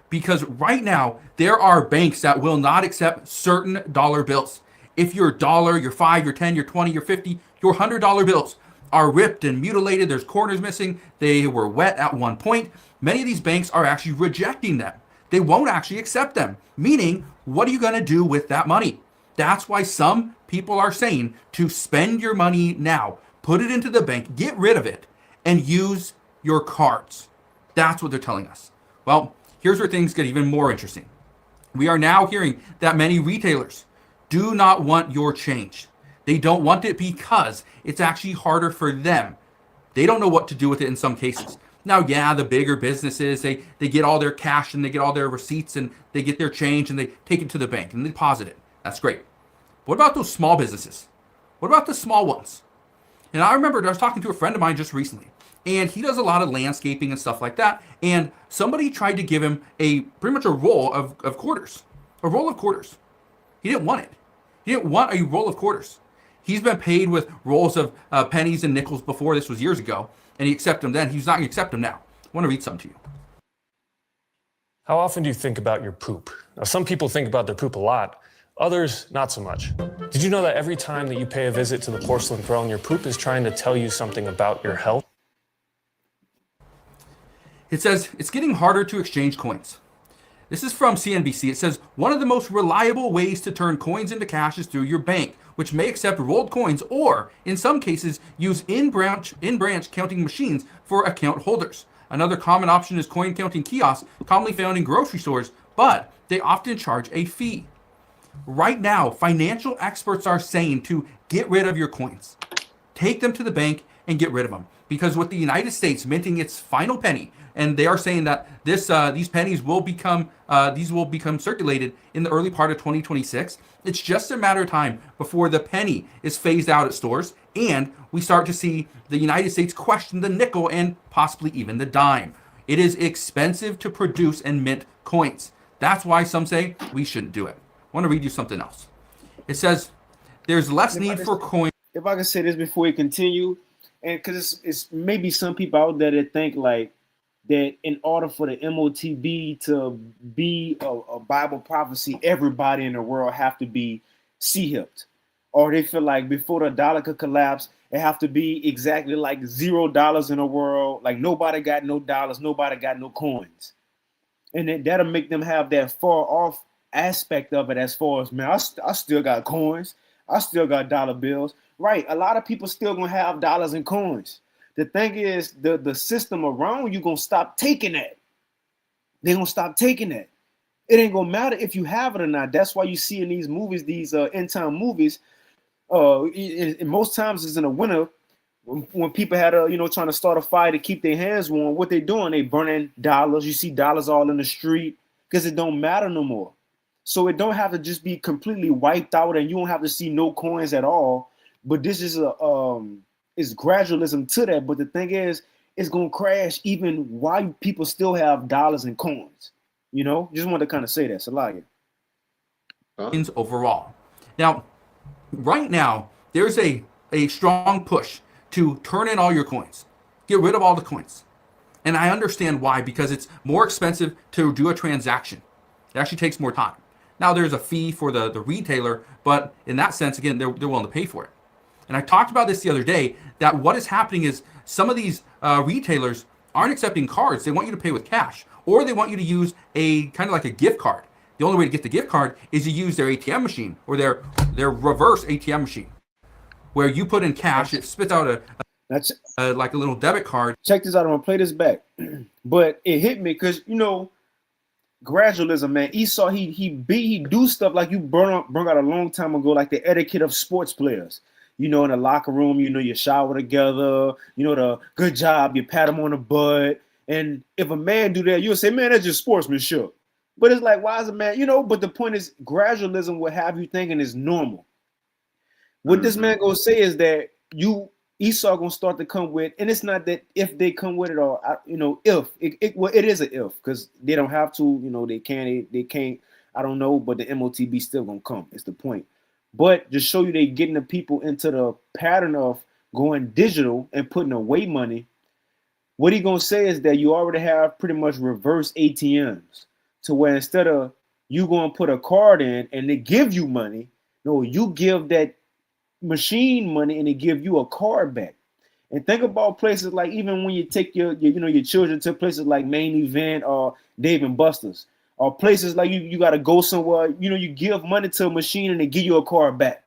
Because right now, there are banks that will not accept certain dollar bills. If your dollar, your 5, your 10, your 20, your 50, your $100 bills are ripped and mutilated, there's corners missing, they were wet at one point, many of these banks are actually rejecting them. They won't actually accept them. Meaning, what are you going to do with that money? That's why some people are saying to spend your money now, put it into the bank, get rid of it, and use your cards. That's what they're telling us. Well, here's where things get even more interesting. We are now hearing that many retailers do not want your change. They don't want it because it's actually harder for them. They don't know what to do with it in some cases. Now, yeah, the bigger businesses, they get all their cash and they get all their receipts and they get their change and they take it to the bank and they deposit it. That's great. What about those small businesses? What about the small ones? And I remember I was talking to a friend of mine just recently, and he does a lot of landscaping and stuff like that. And somebody tried to give him pretty much a roll of quarters, a roll of quarters. He didn't want it. He didn't want a roll of quarters. He's been paid with rolls of pennies and nickels before. This was years ago. And he accepted them then. He's not going to accept them now. I want to read something to you. How often do you think about your poop? Now, some people think about their poop a lot, others not so much. Did you know that every time that you pay a visit to the porcelain throne, your poop is trying to tell you something about your health? It says it's getting harder to exchange coins. This is from CNBC. It says one of the most reliable ways to turn coins into cash is through your bank, which may accept rolled coins or, in some cases, use in-branch counting machines for account holders. Another common option is coin counting kiosks, commonly found in grocery stores, but they often charge a fee. Right now, financial experts are saying to get rid of your coins. Take them to the bank and get rid of them. Because with the United States minting its final penny, and they are saying that these pennies will become circulated in the early part of 2026. It's just a matter of time before the penny is phased out at stores, and we start to see the United States question the nickel and possibly even the dime. It is expensive to produce and mint coins. That's why some say we shouldn't do it. I want to read you something else. It says there's less need for coins. If I can say this before we continue, and because it's maybe some people out there that think like that in order for the MOTB to be a Bible prophecy, everybody in the world have to be C-hipped. Or they feel like before the dollar could collapse, it have to be exactly like $0 in the world. Like nobody got no dollars, nobody got no coins. And that'll make them have that far off aspect of it as far as, man, I still got coins. I still got dollar bills. Right, a lot of people still going to have dollars and coins. The thing is, the system around you going to stop taking that. They're going to stop taking that. It ain't going to matter if you have it or not. That's why you see in these movies, these end time movies, and most times it's in the winter when people had trying to start a fire to keep their hands warm. What they doing? They burning dollars. You see dollars all in the street because it don't matter no more. So it don't have to just be completely wiped out and you don't have to see no coins at all. But this is it's gradualism to that. But the thing is, it's going to crash even while people still have dollars and coins. Just wanted to kind of say that. Salagia. Overall. Now, right now, there's a strong push to turn in all your coins. Get rid of all the coins. And I understand why, because it's more expensive to do a transaction. It actually takes more time. Now, there's a fee for the retailer, but in that sense, again, they're willing to pay for it. And I talked about this the other day, that what is happening is some of these retailers aren't accepting cards. They want you to pay with cash, or they want you to use a kind of like a gift card. The only way to get the gift card is to use their ATM machine or their reverse ATM machine, where you put in cash, it spits out like a little debit card. Check this out. I'm going to play this back. But it hit me because, gradualism, man. Esau, he do stuff like you brought out a long time ago, like the etiquette of sports players. In the locker room, you shower together, the good job, you pat him on the butt. And if a man do that, you'll say, man, that's just sportsmanship. But it's like, why is a man, but the point is gradualism will have you thinking is normal. What this man gonna say is that Esau gonna start to come with, and it's not that if they come with it or, if, it is an if, because they don't have to, they can't, I don't know, but the MOTB still gonna come. It's the point. But just show you they getting the people into the pattern of going digital and putting away money. What he gonna say is that you already have pretty much reverse ATMs to where instead of you going to put a card in and they give you money, no, you give that machine money and they give you a card back. And think about places like even when you take your children to places like Main Event or Dave and Buster's. Or places like you got to go somewhere, you give money to a machine and they give you a card back,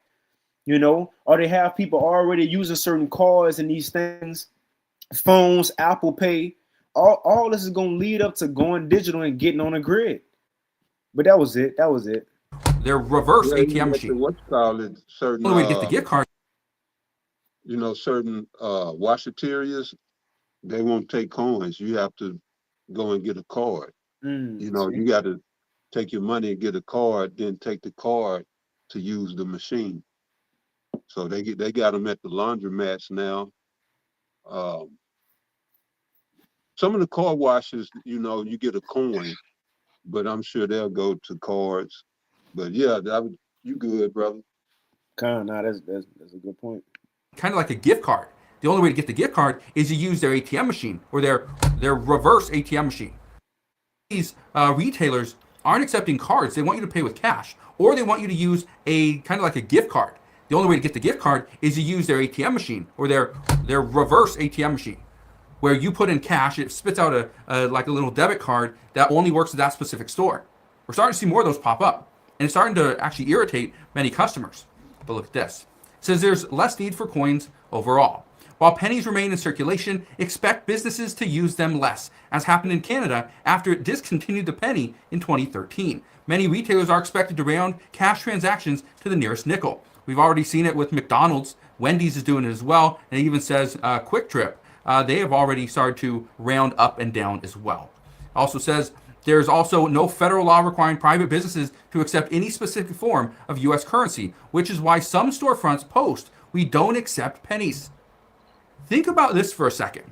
or they have people already using certain cards and these things, phones, Apple Pay. All this is going to lead up to going digital and getting on a grid. But that was it. Their reverse ATM machine. What's called certain only way to get the gift card. Certain washaterias, they won't take coins. You have to go and get a card. You got to take your money and get a card, then take the card to use the machine. So they got them at the laundromats now. Some of the car washes, you get a coin, but I'm sure they'll go to cards. But yeah, you good, brother. That's a good point. Kind of like a gift card. The only way to get the gift card is to use their ATM machine or their reverse ATM machine. these retailers aren't accepting cards. They want you to pay with cash, or they want you to use a kind of like a gift card. The only way to get the gift card is to use their ATM machine or their reverse ATM machine, where you put in cash, it spits out a like a little debit card that only works at that specific store. We're starting to see more of those pop up, and it's starting to actually irritate many customers. But look at this. It says there's less need for coins overall. While pennies remain in circulation, expect businesses to use them less, as happened in Canada after it discontinued the penny in 2013. Many retailers are expected to round cash transactions to the nearest nickel. We've already seen it with McDonald's. Wendy's is doing it as well, and it even says Quick Trip. They have already started to round up and down as well. It also says there's also no federal law requiring private businesses to accept any specific form of U.S. currency, which is why some storefronts post, "We don't accept pennies." Think about this for a second.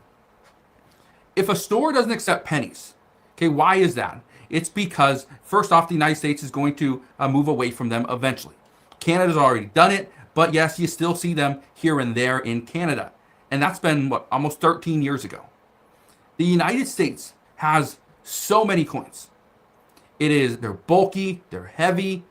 If a store doesn't accept pennies, okay, why is that? It's because, first off, the United States is going to move away from them eventually. Canada's already done it, but yes, you still see them here and there in Canada. And that's been, almost 13 years ago. The United States has so many coins. They're bulky, they're heavy,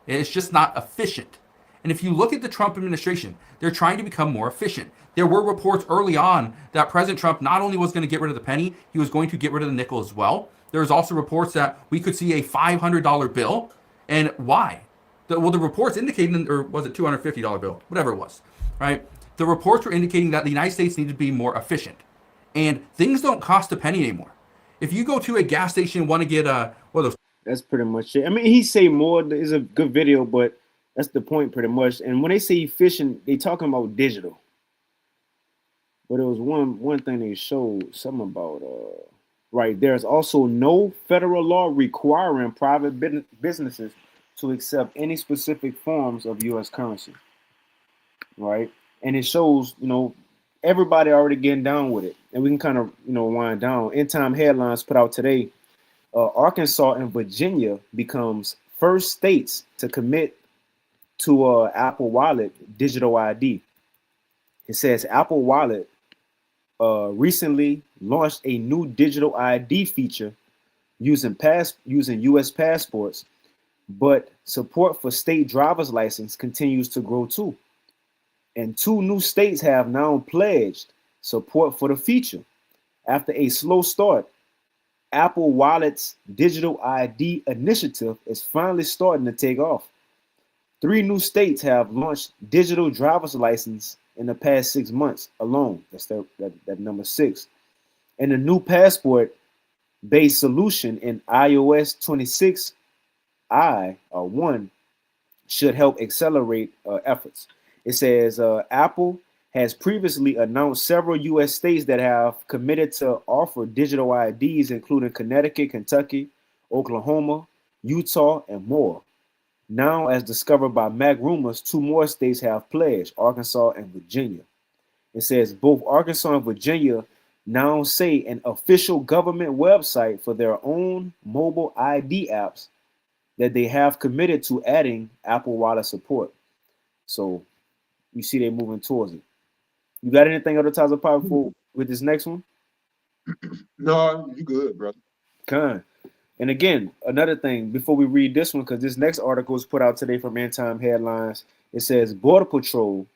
it's just not efficient. And if you look at the Trump administration, they're trying to become more efficient. There were reports early on that President Trump not only was going to get rid of the penny, he was going to get rid of the nickel as well. There's also reports that we could see a $500 bill. And why? The reports indicating, or was it $250 bill? Whatever it was, right? The reports were indicating that the United States needed to be more efficient. And things don't cost a penny anymore. If you go to a gas station and want to get That's pretty much it. I mean, he say more is a good video, but that's the point pretty much. And when they say efficient, they talking about digital. But it was one thing they showed something about right. There's also no federal law requiring private businesses to accept any specific forms of U.S. currency. Right, and it shows everybody already getting down with it, and we can kind of wind down. End Time Headlines put out today. Arkansas and Virginia becomes first states to commit to Apple Wallet digital ID. It says Apple Wallet recently launched a new digital ID feature using U.S. passports, but support for state driver's license continues to grow too. And 2 new states have now pledged support for the feature. After a slow start, Apple Wallet's digital ID initiative is finally starting to take off. 3 new states have launched digital driver's license in the past 6 months alone. That's that number 6. And the new passport-based solution in iOS 26i1 should help accelerate efforts. It says Apple has previously announced several U.S. states that have committed to offer digital IDs, including Connecticut, Kentucky, Oklahoma, Utah, and more. Now, as discovered by Mac Rumors, 2 more states have pledged, Arkansas and Virginia. It says both Arkansas and Virginia now say an official government website for their own mobile ID apps that they have committed to adding Apple Wallet support. So you see they're moving towards it. You got anything other times of powerful with this next one? No, you good, brother. Kind. And again, another thing before we read this one, because this next article is put out today from End Time Headlines. It says Border Patrol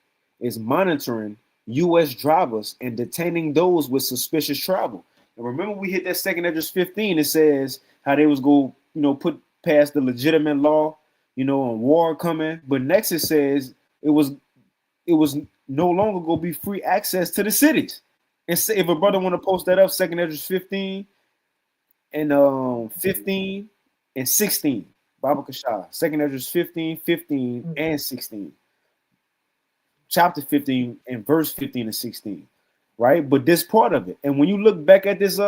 is monitoring U.S. drivers and detaining those with suspicious travel. And remember, we hit that second address 15. It says how they was go, put past the legitimate law, on war coming. But next it says it was no longer going to be free access to the cities. And say, if a brother want to post that up, second address 15 and 15 and 16. Baba Kashah. Second address 15, 15, and 16. Chapter 15 and verse 15 and 16. Right? But this part of it. And when you look back at this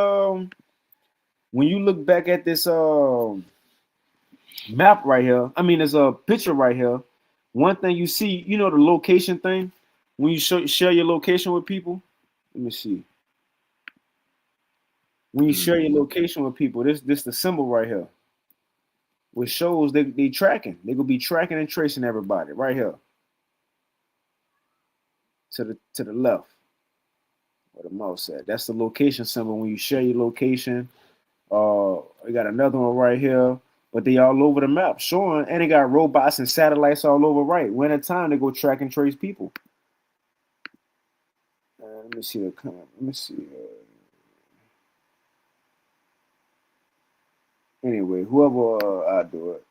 map right here, there's a picture right here. One thing you see, the location thing, when you share your location with people. Let me see. When you share your location with people, this the symbol right here, which shows they tracking. They gonna be tracking and tracing everybody right here. To the left. Where the mouse at? That's the location symbol. When you share your location, We got another one right here, but they all over the map showing, and they got robots and satellites all over. Right, when it's time to go track and trace people. Let me see the comment. Let me see. Anyway, whoever I do it,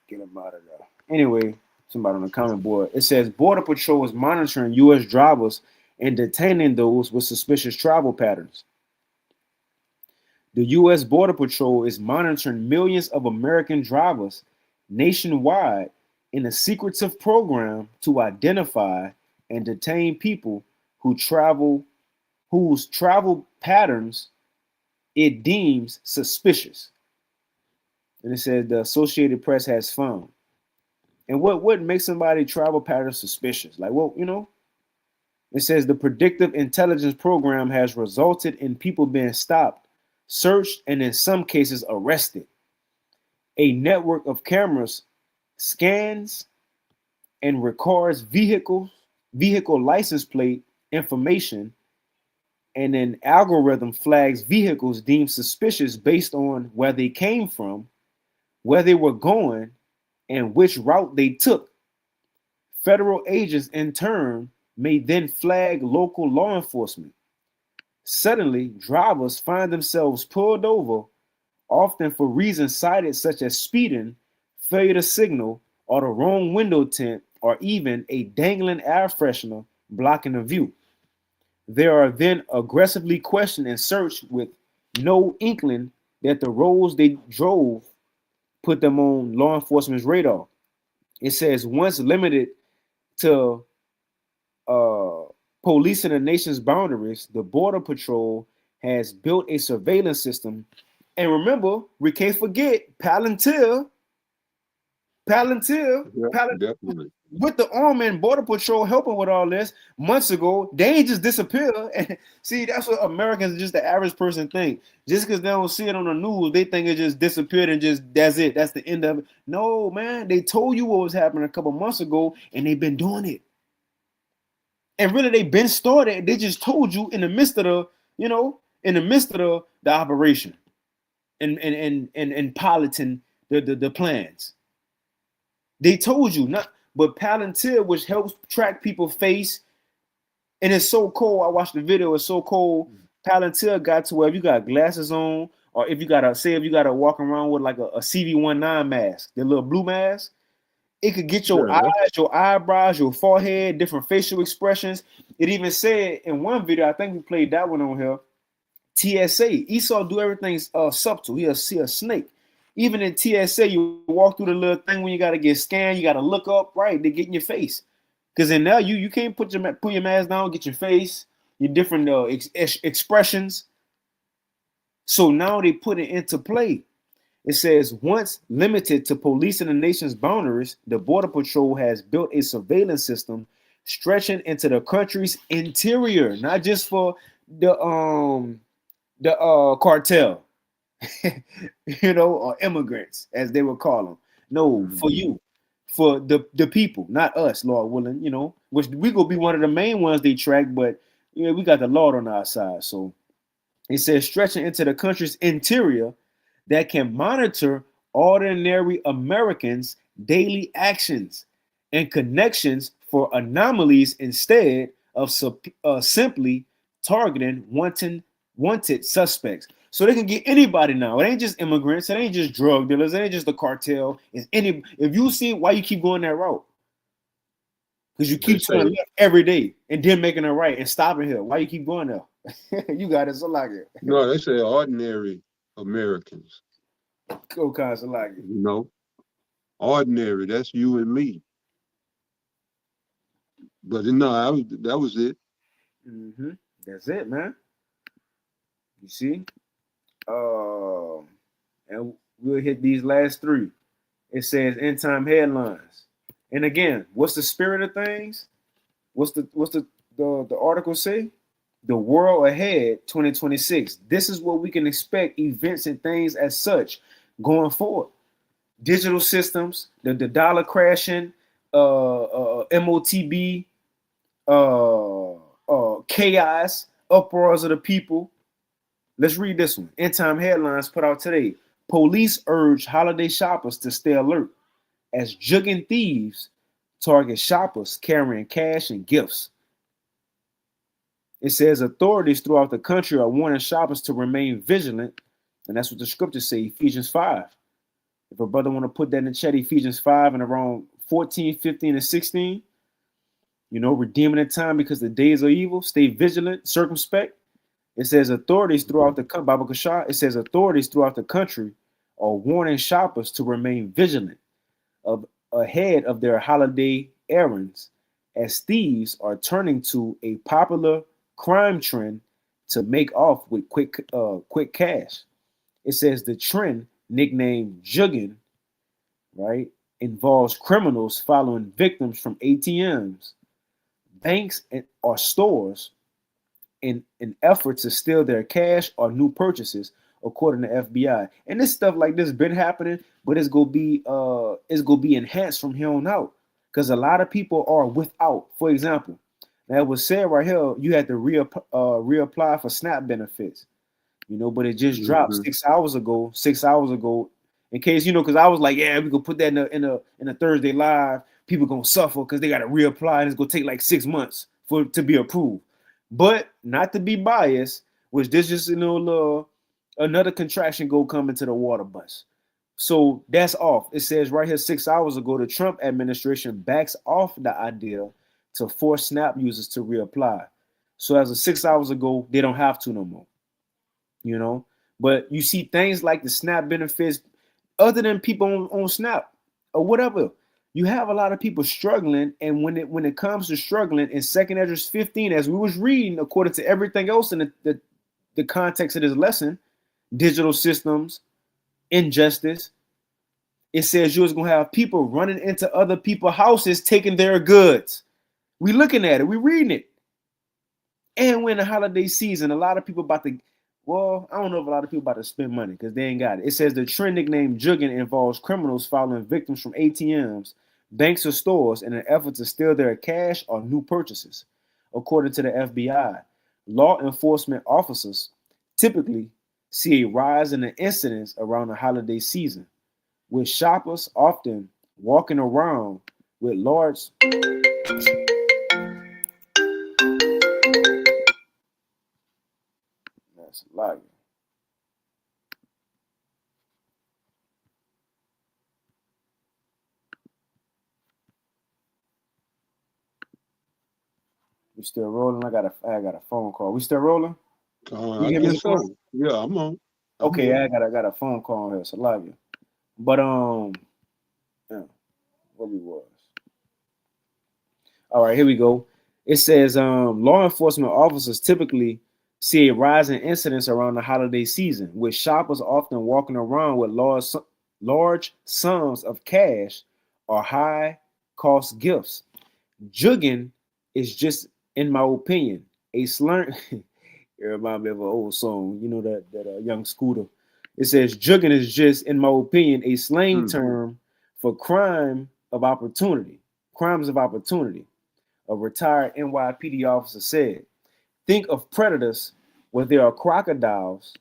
get them out of there. Anyway, somebody on the comment board. It says Border Patrol is monitoring U.S. drivers and detaining those with suspicious travel patterns. The U.S. Border Patrol is monitoring millions of American drivers nationwide in a secretive program to identify and detain people whose travel patterns it deems suspicious. And it says the Associated Press has found. And what makes somebody travel pattern suspicious? Like, well, it says the predictive intelligence program has resulted in people being stopped, searched, and in some cases arrested. A network of cameras scans and records vehicle license plate information, and an algorithm flags vehicles deemed suspicious based on where they came from, where they were going, and which route they took. Federal agents, in turn, may then flag local law enforcement. Suddenly, drivers find themselves pulled over, often for reasons cited such as speeding, failure to signal, or the wrong window tint, or even a dangling air freshener blocking the view. They are then aggressively questioned and searched with no inkling that the roads they drove put them on law enforcement's radar. It says once limited to policing the nation's boundaries, the Border Patrol has built a surveillance system. And remember, we can't forget Palantir. Definitely. With the Army and Border Patrol helping with all this months ago, they ain't just disappear. And see, that's what Americans, just the average person, think. Just because they don't see it on the news, they think it just disappeared and just that's it. That's the end of it. No, man, they told you what was happening a couple months ago, and they've been doing it. And really, they've been started. They just told you in the midst of the operation, and piloting the plans. They told you not. But Palantir, which helps track people's face, and it's so cold. I watched the video. It's so cold. Palantir got to where if you got glasses on, or if you gotta walk around with like a CV19 mask, the little blue mask, it could get your eyes, your eyebrows, your forehead, different facial expressions. It even said in one video, I think we played that one on here. TSA, Esau do everything subtle. He a snake. Even in TSA, you walk through the little thing when you got to get scanned, you got to look up, right? They get in your face. Because in there, you can't put your mask down, get your face, your different expressions. So now they put it into play. It says, once limited to policing the nation's boundaries, the Border Patrol has built a surveillance system stretching into the country's interior, not just for the cartel. Or immigrants, as they would call them. No, for you, for the people, not us, Lord willing, which we gonna be one of the main ones they track, but we got the Lord on our side. So it says stretching into the country's interior that can monitor ordinary Americans' daily actions and connections for anomalies instead of simply targeting wanted suspects. So they can get anybody now. It ain't just immigrants. It ain't just drug dealers. It ain't just the cartel. It's any. If you see why you keep going that route, because you keep turning left every day and then making it right and stopping here. Why you keep going there? You got it. So like it. No, they say ordinary Americans. Okay, so like it. Ordinary. That's you and me. But no, that was it. Mm-hmm. That's it, man. You see. And we'll hit these last three. It says end time headlines. And again, what's the spirit of things? What's the article say? The world ahead 2026. This is what we can expect, events and things as such going forward. Digital systems, the dollar crashing, MOTB, chaos, uproars of the people. Let's read this one. End time headlines put out today. Police urge holiday shoppers to stay alert as jugging thieves target shoppers carrying cash and gifts. It says authorities throughout the country are warning shoppers to remain vigilant, and that's what the scriptures say, Ephesians 5. If a brother want to put that in the chat, Ephesians 5 and around 14, 15, and 16, redeeming the time because the days are evil, stay vigilant, circumspect. It says authorities throughout the country, Baba Kashar, it says authorities throughout the country are warning shoppers to remain vigilant ahead of their holiday errands as thieves are turning to a popular crime trend to make off with quick cash. It says the trend, nicknamed jugging, right, involves criminals following victims from ATMs, banks, or stores in an effort to steal their cash or new purchases, according to FBI. And this stuff like this been happening, but it's gonna be enhanced from here on out because a lot of people are without. For example, now it was said right here you had to reapply for SNAP benefits, but it just dropped 6 hours ago. 6 hours ago, in case because I was like, yeah, we could put that in a Thursday live. People gonna suffer because they gotta reapply, and it's gonna take like 6 months to be approved. But not to be biased, which this just another contraction go come into the water bus. So that's off. It says right here 6 hours ago, the Trump administration backs off the idea to force SNAP users to reapply. So as of 6 hours ago, they don't have to no more. But you see things like the SNAP benefits, other than people on SNAP or whatever. You have a lot of people struggling, and when it comes to struggling in 2nd Esdras 15, as we was reading, according to everything else in the context of this lesson, digital systems, injustice, it says you was gonna have people running into other people's houses taking their goods. We looking at it, we reading it, and when the holiday season, a lot of people about to. Well, I don't know if a lot of people about to spend money because they ain't got it. It says the trend nicknamed jugging involves criminals following victims from ATMs, banks, or stores in an effort to steal their cash or new purchases. According to the FBI, law enforcement officers typically see a rise in the incidents around the holiday season, with shoppers often walking around with large like we still rolling. I got a phone call. We still rolling? I guess so. Yeah, I'm on. Okay, I got a phone call here, Salavia. But yeah, what we was. All right, here we go. It says law enforcement officers typically see a rise in incidents around the holiday season, with shoppers often walking around with large sums of cash or high-cost gifts. Jugging is just, in my opinion, a slang. It reminds me of an old song, that young Scooter. It says jugging is just, in my opinion, a slang term for crimes of opportunity. A retired NYPD officer said. Think of predators where there are crocodiles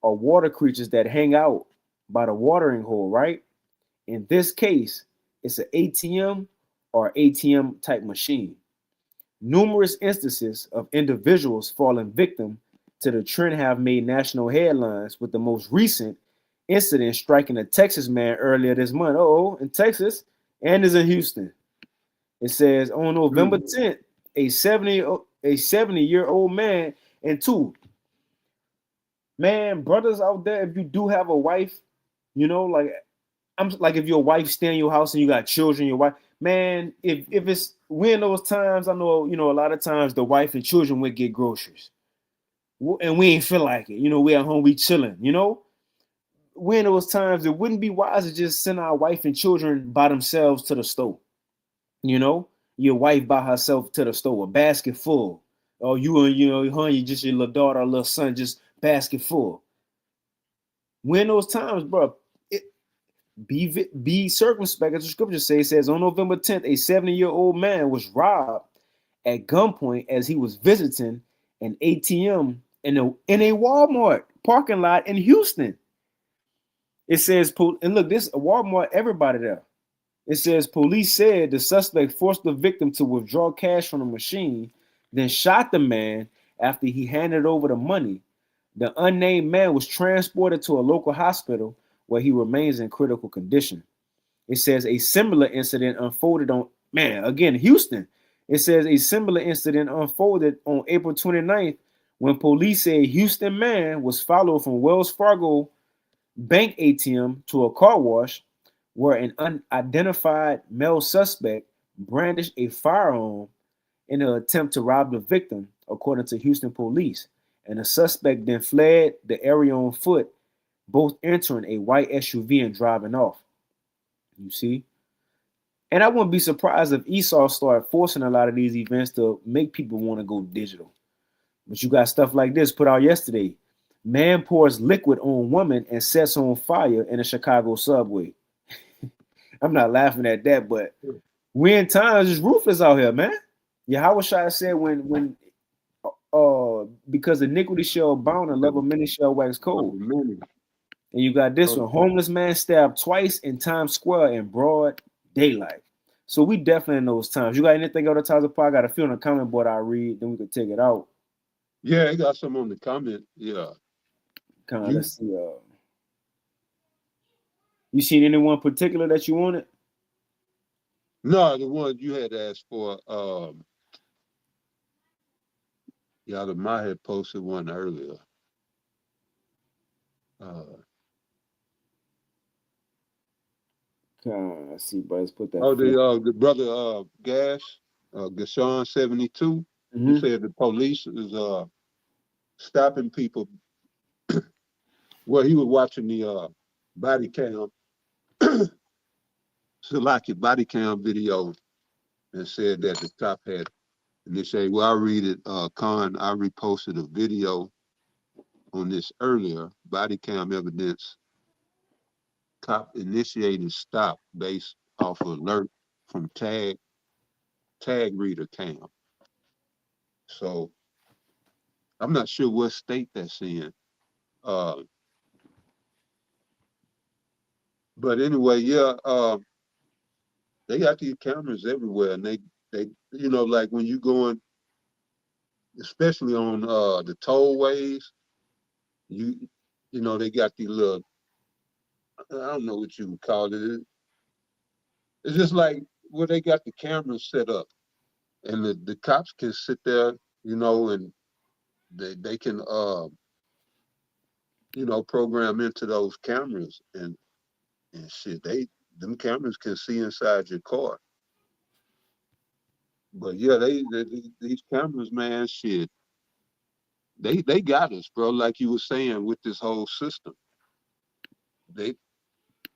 or water creatures that hang out by the watering hole, right? In this case, it's an ATM or ATM type machine. Numerous instances of individuals falling victim to the trend have made national headlines, with the most recent incident striking a Texas man earlier this month. In Texas, and is in Houston. It says on November 10th, a 70-year-old man and two brothers out there, if you do have a wife, if your wife stay in your house and you got children, your wife, man, if it's we in those times, I know, a lot of times the wife and children would get groceries. And we ain't feel like it. We at home, we chilling, We in those times, it wouldn't be wise to just send our wife and children by themselves to the store. Your wife by herself to the store, a basket full. Or you and just your little daughter or little son, just basket full. When those times, bro, be circumspect. As the scripture says on November 10th, a 70-year-old man was robbed at gunpoint as he was visiting an ATM in a Walmart parking lot in Houston. It says, and look, this Walmart, everybody there. It says police said the suspect forced the victim to withdraw cash from the machine, then shot the man after he handed over the money. The unnamed man was transported to a local hospital where he remains in critical condition. It says a similar incident unfolded Houston. It says a similar incident unfolded on April 29th when police say a Houston man was followed from Wells Fargo bank ATM to a car wash where an unidentified male suspect brandished a firearm in an attempt to rob the victim, according to Houston police. And the suspect then fled the area on foot, both entering a white SUV and driving off. You see? And I wouldn't be surprised if Esau started forcing a lot of these events to make people want to go digital. But you got stuff like this put out yesterday. Man pours liquid on woman and sets on fire in a Chicago subway. I'm not laughing at that, but we in times is ruthless out here, man. Yahweh Shai said when because iniquity shall abound and love of many shall wax cold. And you got this one. Homeless man stabbed twice in Times Square in broad daylight. So we definitely in those times. You got anything else to talk? I got a few on the comment board I'll read, then we can take it out. Yeah, I got some on the comment. Yeah. Let's see. You seen anyone particular that you wanted? No, the one you had asked for. Yadamah had posted one earlier. Let's see, but let's put that. The brother Gashawn 72. He said the police is stopping people. Well, he was watching the body cam, Salaki body cam video, and said that the cop had. And they say, well, I read it, Khan, I reposted a video on this earlier, body cam evidence, cop initiated stop based off alert from tag reader cam. So I'm not sure what state that's in. But anyway, yeah, they got these cameras everywhere, and they like when you going, especially on the tollways, they got these little, I don't know what you would call it. It's just like where they got the cameras set up, and the cops can sit there, and they can program into those cameras and shit. Them cameras can see inside your car. But yeah, these cameras, man, shit. They got us, bro. Like you were saying with this whole system. They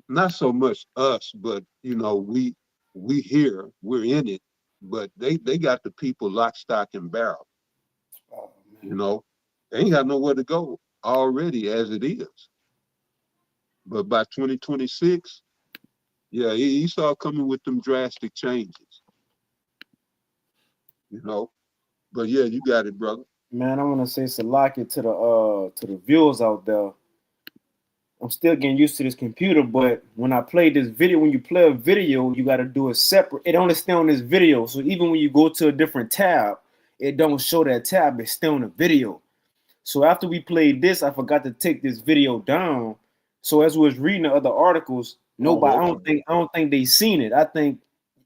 not so much us, but we here, we're in it. But they got the people lock, stock, and barrel. They ain't got nowhere to go already as it is. But by 2026, yeah, he saw coming with them drastic changes. But yeah, you got it, brother. Man, I want to say Salaki to the viewers out there. I'm still getting used to this computer, but when I play this video, when you play a video, you got to do it separate. It only stay on this video. So even when you go to a different tab, it don't show that tab. It's still on the video. So after we played this, I forgot to take this video down. So as we was reading the other articles, nobody, I don't think they seen it. I think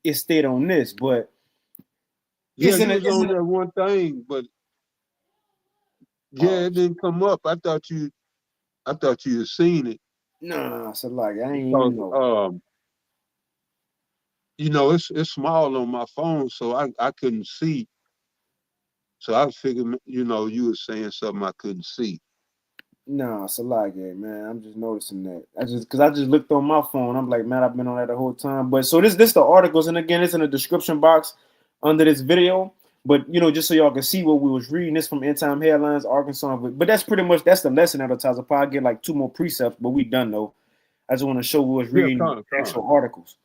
it stayed on this, but yeah, it was on that one thing, but yeah, it didn't come up. I thought you had seen it. Nah, so like I ain't even know. It's small on my phone, so I couldn't see. So I figured, you were saying something I couldn't see. Nah, so like, man, I'm just noticing that. I just looked on my phone. I'm like, man, I've been on that the whole time. But so this the articles, and again, it's in the description box under this video. But just so y'all can see what we was reading, this from End Time Headlines, Arkansas. But that's pretty much the lesson out of Tazapah. I get like 2 more precepts, but we done though. I just want to show we was reading actual articles.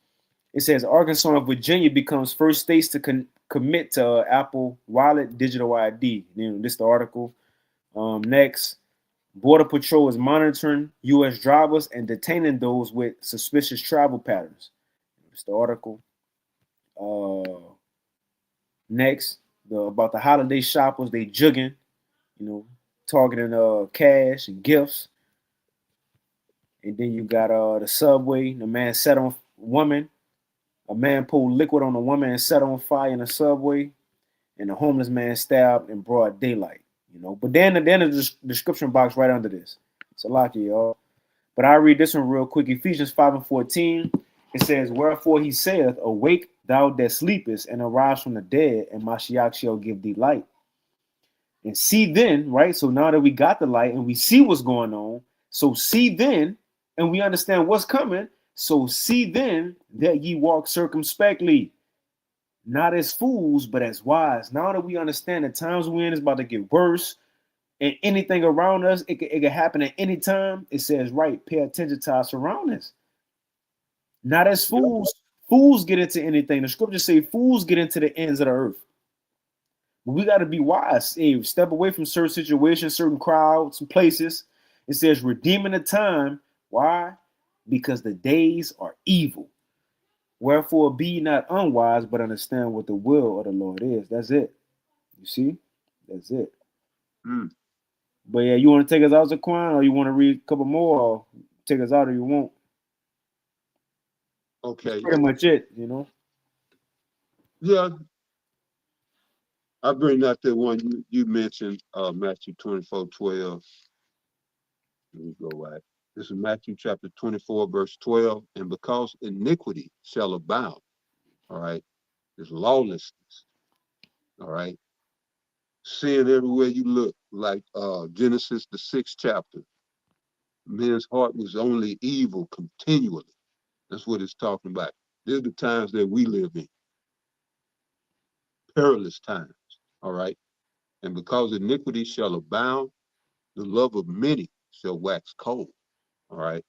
It says Arkansas and Virginia becomes first states to commit to Apple Wallet digital ID. This the article. Next, Border Patrol is monitoring U.S. drivers and detaining those with suspicious travel patterns. It's the article. Next, about the holiday shoppers, they jugging, targeting cash and gifts. And then you got the subway. The man set on woman. A man poured liquid on a woman and set on fire in the subway. And the homeless man stabbed in broad daylight. But then the description box right under this. It's a lot, y'all. But I read this one real quick. Ephesians 5:14. It says, "Wherefore he saith, Awake, thou that sleepest, and arise from the dead, and Mashiach shall give thee light." And see then, right? So now that we got the light and we see what's going on, so see then, and we understand what's coming. So see then that ye walk circumspectly, not as fools, but as wise. Now that we understand the times we're in is about to get worse, and anything around us, it could happen at any time. It says, right, pay attention to our surroundings. Not as fools. Fools get into anything. The scriptures say fools get into the ends of the earth. But we got to be wise. Hey, step away from certain situations, certain crowds, and places. It says, redeeming the time. Why? Because the days are evil. Wherefore be not unwise, but understand what the will of the Lord is. That's it. You see? That's it. But yeah, you want to take us out, Zaquan, or you want to read a couple more, or take us out, or you won't? Okay. That's pretty much it, Yeah. I bring out the one you mentioned, Matthew 24:12. Let me go right. This is Matthew chapter 24, verse 12. And because iniquity shall abound, all right, there's lawlessness, all right, sin everywhere you look, like Genesis, the 6th chapter. Men's heart was only evil continually. That's what it's talking about. These are the times that we live in. Perilous times, all right? And because iniquity shall abound, the love of many shall wax cold, all right?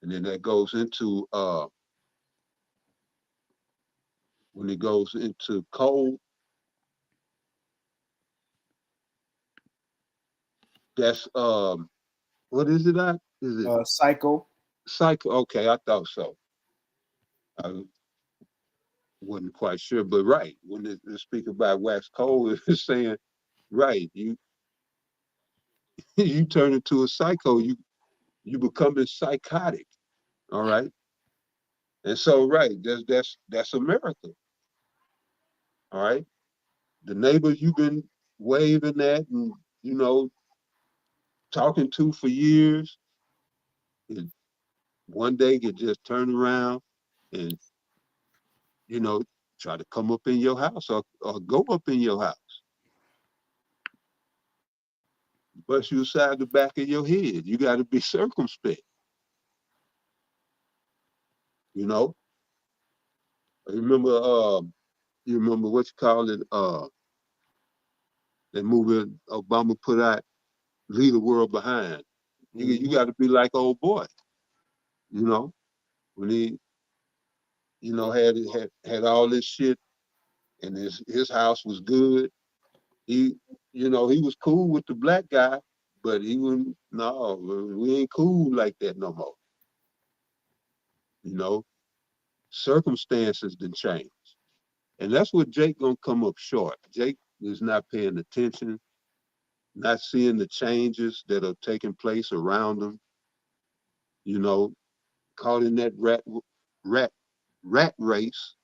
And then that goes into, when it goes into cold, that's, what is it at? Is it? Psycho. Psycho, okay, I thought so. I wasn't quite sure, but right, when they speak about wax cold, it's saying, right, you you turn into a psycho, you become psychotic, all right? And so, right, that's America, all right? The neighbor you've been waving at and, talking to for years, one day could just turn around and, try to come up in your house or go up in your house. Bust you aside the back of your head. You got to be circumspect, you know? Remember, you remember what you call it, that movie Obama put out, Leave the World Behind. You got to be like old boy, when he, had all this shit and his house was good. He, he was cool with the black guy, but he wouldn't, no, we ain't cool like that no more. Circumstances didn't change. And that's what Jake gonna come up short. Jake is not paying attention, not seeing the changes that are taking place around him, caught in that rat race,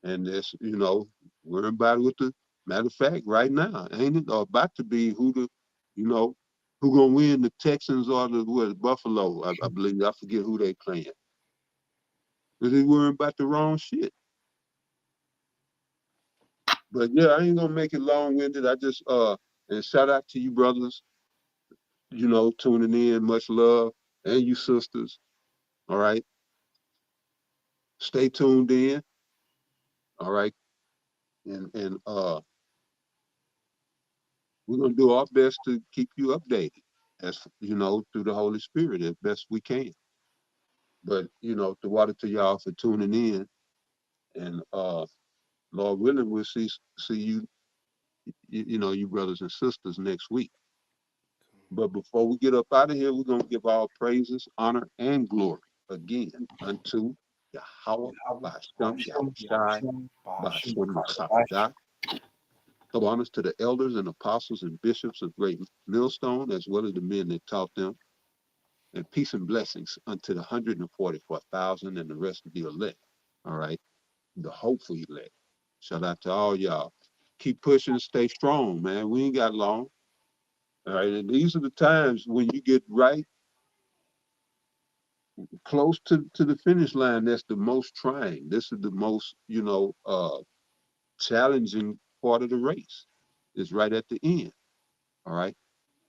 and this, worrying about it with the matter of fact right now, ain't it? Or about to be who gonna win, the Texans or the Buffalo? I believe, I forget who they playing. But they worrying about the wrong shit. But yeah, I ain't gonna make it long-winded. I just and shout out to you brothers, tuning in. Much love, and you sisters. All right. Stay tuned in. All right. And we're gonna do our best to keep you updated, as through the Holy Spirit as best we can. But the water to y'all for tuning in, and Lord willing, we'll see you you brothers and sisters next week. But before we get up out of here, we're going to give all praises, honor, and glory again unto Yahweh, Ba'ashem, Yahushai, Ba'ashem, Chakadah. So honors to the elders and apostles and bishops of Great Millstone, as well as the men that taught them. And peace and blessings unto the 144,000 and the rest of the elect. All right. The hopeful elect. Shout out to all y'all. Keep pushing, stay strong, man. We ain't got long. All right. And these are the times when you get right close to the finish line. That's the most trying. This is the most, challenging part of the race. It's right at the end. All right.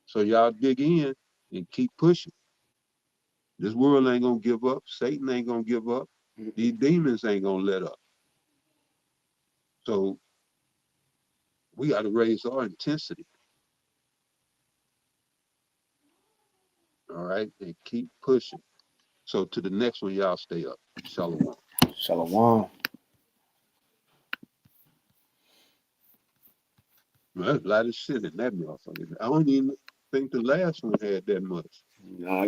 So y'all dig in and keep pushing. This world ain't gonna give up. Satan ain't gonna give up. These demons ain't gonna let up. So we got to raise our intensity. All right, and keep pushing. So to the next one, y'all stay up. Shalom. Shalom. Well, that's a lot of shit in that motherfucker. I don't even think the last one had that much. No, I got